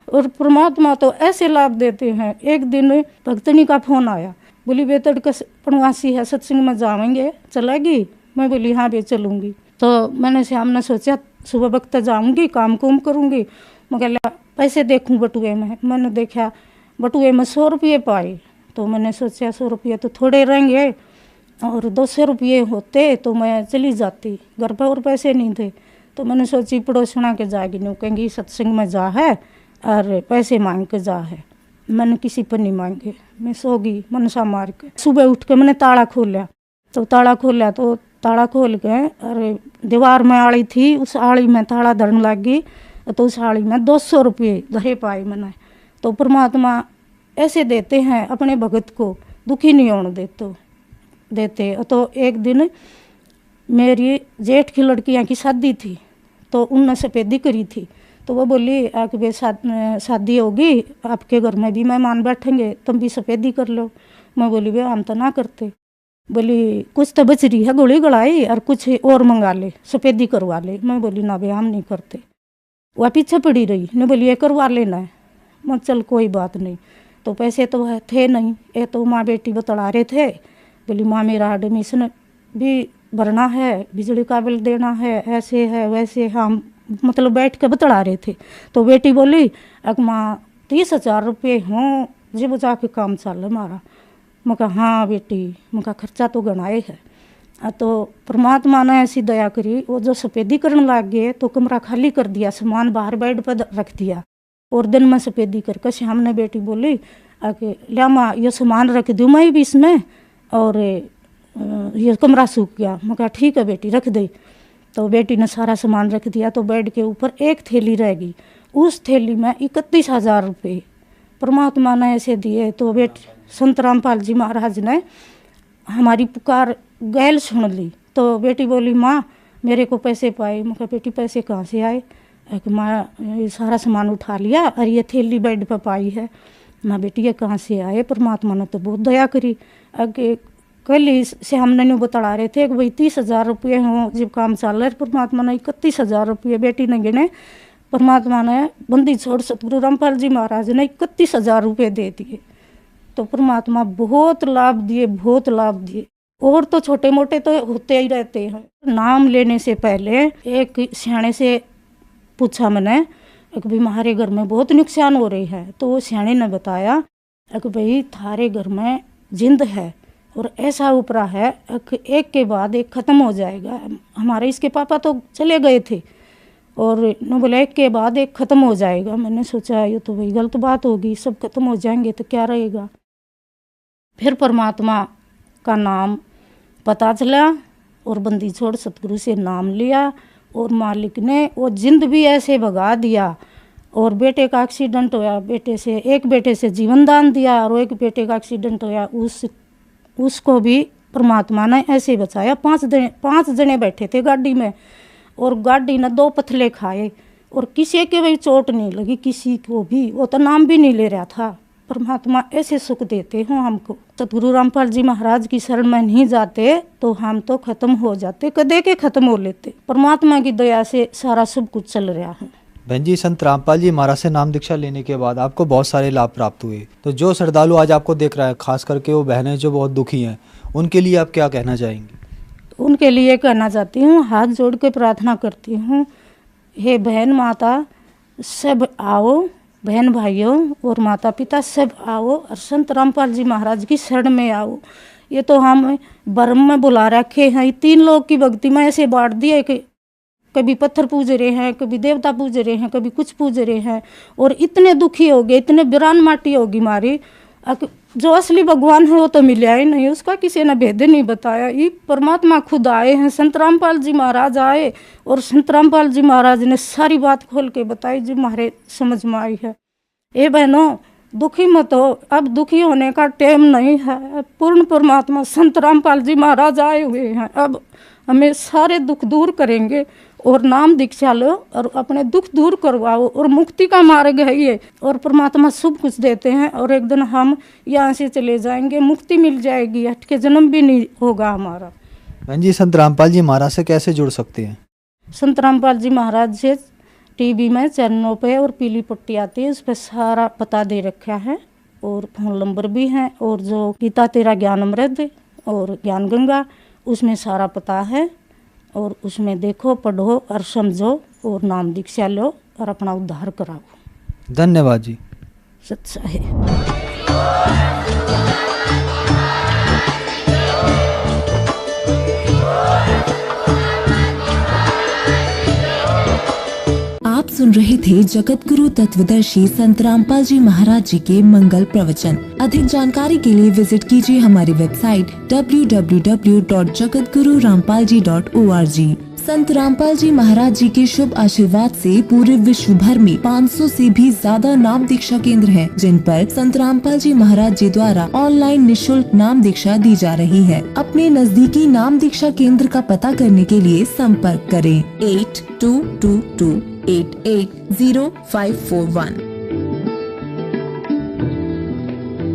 और परमात्मा तो ऐसे लाभ देते हैं। एक दिन भक्तनी का फोन आया, बोली बेतड़ का पणवासी है, सत्संग में जाएंगे, चलेगी? मैं बोली हाँ बे चलूँगी। तो मैंने से हमने सोचा सुबह वक्त जाऊँगी, काम कुम करूँगी, मगर पैसे देखूँ बटुए में। मैंने देखा बटुए में 100 रुपये पाए। तो मैंने सोचा 100 रुपये तो थोड़े रहेंगे और 200 रुपये होते तो मैं चली जाती, घर पर और पैसे नहीं थे। तो मैंने सोची पड़ोसना के जाएगी, नहीं कहेंगी सत्संग में जा है और पैसे मांग के जा है। मैंने किसी पर नहीं मांगे, मैं सो गई मनसा मार के। सुबह उठ के मैंने ताला खोला, तो ताला खोल के और दीवार में आड़ी थी, उस आड़ी में ताला धरने लग गई। तो उस आड़ी में 200 रुपये धरे पाए मैंने। तो परमात्मा ऐसे देते हैं अपने भगत को दुखी नहीं होने देते। तो एक दिन मेरी जेठ की लड़की की शादी थी, तो उनने सफेदी करी थी। तो वो बोली आके वे शादी होगी, आपके घर में भी मेहमान बैठेंगे, तुम भी सफेदी कर लो। मैं बोली वे हम तो ना करते। बोली कुछ तो बच रही है गोली गड़ाई और कुछ और मंगा ले, सफेदी करवा ले। मैं बोली ना भैया हम नहीं करते। वह पीछे पड़ी रही, ने बोली ये करवा लेना है। मैं चल कोई बात नहीं। तो पैसे तो थे नहीं, ये तो माँ बेटी बतला रहे थे। बोली माँ मेरा एडमिशन भी भरना है, बिजली का बिल देना है, ऐसे है वैसे, हम मतलब बैठ के बतला रहे थे। तो बेटी बोली अग माँ 30,000 रुपये हों जब जाके काम चल हमारा। मैं कहा हाँ बेटी, मैं कहा खर्चा तो गणाए है। तो परमात्मा ने ऐसी दया करी, वो जो सफेदी करने लग गए तो कमरा खाली कर दिया, सामान बाहर बेड पर रख दिया। और दिन में सफेदी करके शाम ने बेटी बोली आके लिया माँ ये सामान रख दूँ मैं भी इसमें, और ये कमरा सूख गया। मैं कहा ठीक है बेटी रख दे। तो बेटी ने सारा सामान रख दिया। तो बेड के ऊपर एक थैली रह गई, उस थैली में 31,000 रुपये परमात्मा ने ऐसे दिए। तो बेटी संत रामपाल जी महाराज ने हमारी पुकार गैल सुन ली। तो बेटी बोली माँ मेरे को पैसे पाए। मैं कहा बेटी पैसे कहाँ से आए? कि माँ ये सारा सामान उठा लिया और ये थैली बेड पर पाई है। माँ बेटी ये कहाँ से आए? परमात्मा ने तो बहुत दया करी। आगे कल से हमने नहीं बतला रहे थे कि भाई 30,000 रुपये हों जब काम चल रहा है। परमात्मा ने 31,000 रुपये बेटी ने गिने। परमात्मा ने बंदी छोड़ सतगुरु रामपाल जी महाराज ने 31,000 रुपये दे दिए। तो परमात्मा बहुत लाभ दिए, बहुत लाभ दिए। और तो छोटे मोटे तो होते ही रहते हैं। नाम लेने से पहले एक सियाने से पूछा मैंने कि भाई हमारे घर में बहुत नुकसान हो रही है। तो वो सियाने ने बताया कि भाई थारे घर में जिंद है और ऐसा उपरा है कि एक के बाद एक ख़त्म हो जाएगा। हमारे इसके पापा तो चले गए थे और न बोले एक के बाद एक ख़त्म हो जाएगा। मैंने सोचा ये तो भाई गलत बात होगी, सब ख़त्म हो जाएंगे तो क्या रहेगा। फिर परमात्मा का नाम पता चला और बंदी छोड़ सतगुरु से नाम लिया और मालिक ने वो जिंद भी ऐसे भगा दिया। और बेटे का एक्सीडेंट होया, एक बेटे से जीवन दान दिया और एक बेटे का एक्सीडेंट होया, उसको भी परमात्मा ने ऐसे बचाया। 5 जने बैठे थे गाड़ी में और गाड़ी ने 2 पथले खाए और किसी के भी चोट नहीं लगी, किसी को भी। वो तो नाम भी नहीं ले रहा था। परमात्मा ऐसे सुख देते हो हमको। सतगुरु रामपाल जी महाराज की शरण में नहीं जाते तो हम तो खत्म हो जाते, कदे के खत्म हो लेते। परमात्मा की दया से सारा सब कुछ चल रहा है। बहन जी, संत रामपाल जी महाराज से नाम दीक्षा लेने के बाद आपको बहुत सारे लाभ प्राप्त हुए। तो जो श्रद्धालु आज आपको देख रहा है, खास करके वो बहनें जो बहुत दुखी हैं, उनके लिए आप क्या कहना चाहेंगी? उनके लिए कहना चाहती हूँ, हाथ जोड़ के प्रार्थना करती हूँ, हे बहन माता सब आओ, बहन भाइयों और माता पिता सब आओ और संत रामपाल जी महाराज की शरण में आओ। ये तो हम भरम में बुला रखे हैं। 3 लोग की भक्ति में ऐसे बांट दिए कि कभी पत्थर पूज रहे हैं, कभी देवता पूज रहे हैं, कभी कुछ पूज रहे हैं और इतने दुखी हो गए, इतने बिरान माटी होगी मारी। जो असली भगवान है वो तो मिला ही नहीं, उसका किसी ने भेद नहीं बताया। ये परमात्मा खुद आए हैं, संत रामपाल जी महाराज आए और संत रामपाल जी महाराज ने सारी बात खोल के बताई जो हमारे समझ में आई है। ए बहनों दुखी मत हो, अब दुखी होने का टाइम नहीं है। पूर्ण परमात्मा संत रामपाल जी महाराज आए हुए हैं, अब हमें सारे दुख दूर करेंगे। और नाम दीक्षा लो और अपने दुख दूर करवाओ और मुक्ति का मार्ग है ये। और परमात्मा सब कुछ देते हैं और एक दिन हम यहाँ से चले जाएंगे, मुक्ति मिल जाएगी, हट के जन्म भी नहीं होगा हमारा। बहन जी, संत रामपाल जी महाराज से कैसे जुड़ सकते हैं? संत रामपाल जी महाराज से टीवी में चैनलों पे और पीली पट्टी आती है, उस पर सारा पता दे रखा है और फोन नंबर भी है। और जो गीता तेरा ज्ञान अमृत और ज्ञान गंगा, उसमें सारा पता है और उसमें देखो, पढ़ो और समझो और नाम दीक्षा लो और अपना उद्धार कराओ। धन्यवाद जी। सच्चा है। आप सुन रहे थे जगत गुरु तत्वदर्शी संत रामपाल जी महाराज जी के मंगल प्रवचन। अधिक जानकारी के लिए विजिट कीजिए हमारी वेबसाइट www.jagatgururampalji.org। संत रामपाल जी महाराज जी के शुभ आशीर्वाद से पूरे विश्व भर में 500 से भी ज्यादा नाम दीक्षा केंद्र हैं, जिन पर संत रामपाल जी महाराज जी द्वारा ऑनलाइन निशुल्क नाम दीक्षा दी जा रही है। अपने नजदीकी नाम दीक्षा केंद्र का पता करने के लिए संपर्क करें 8222880541।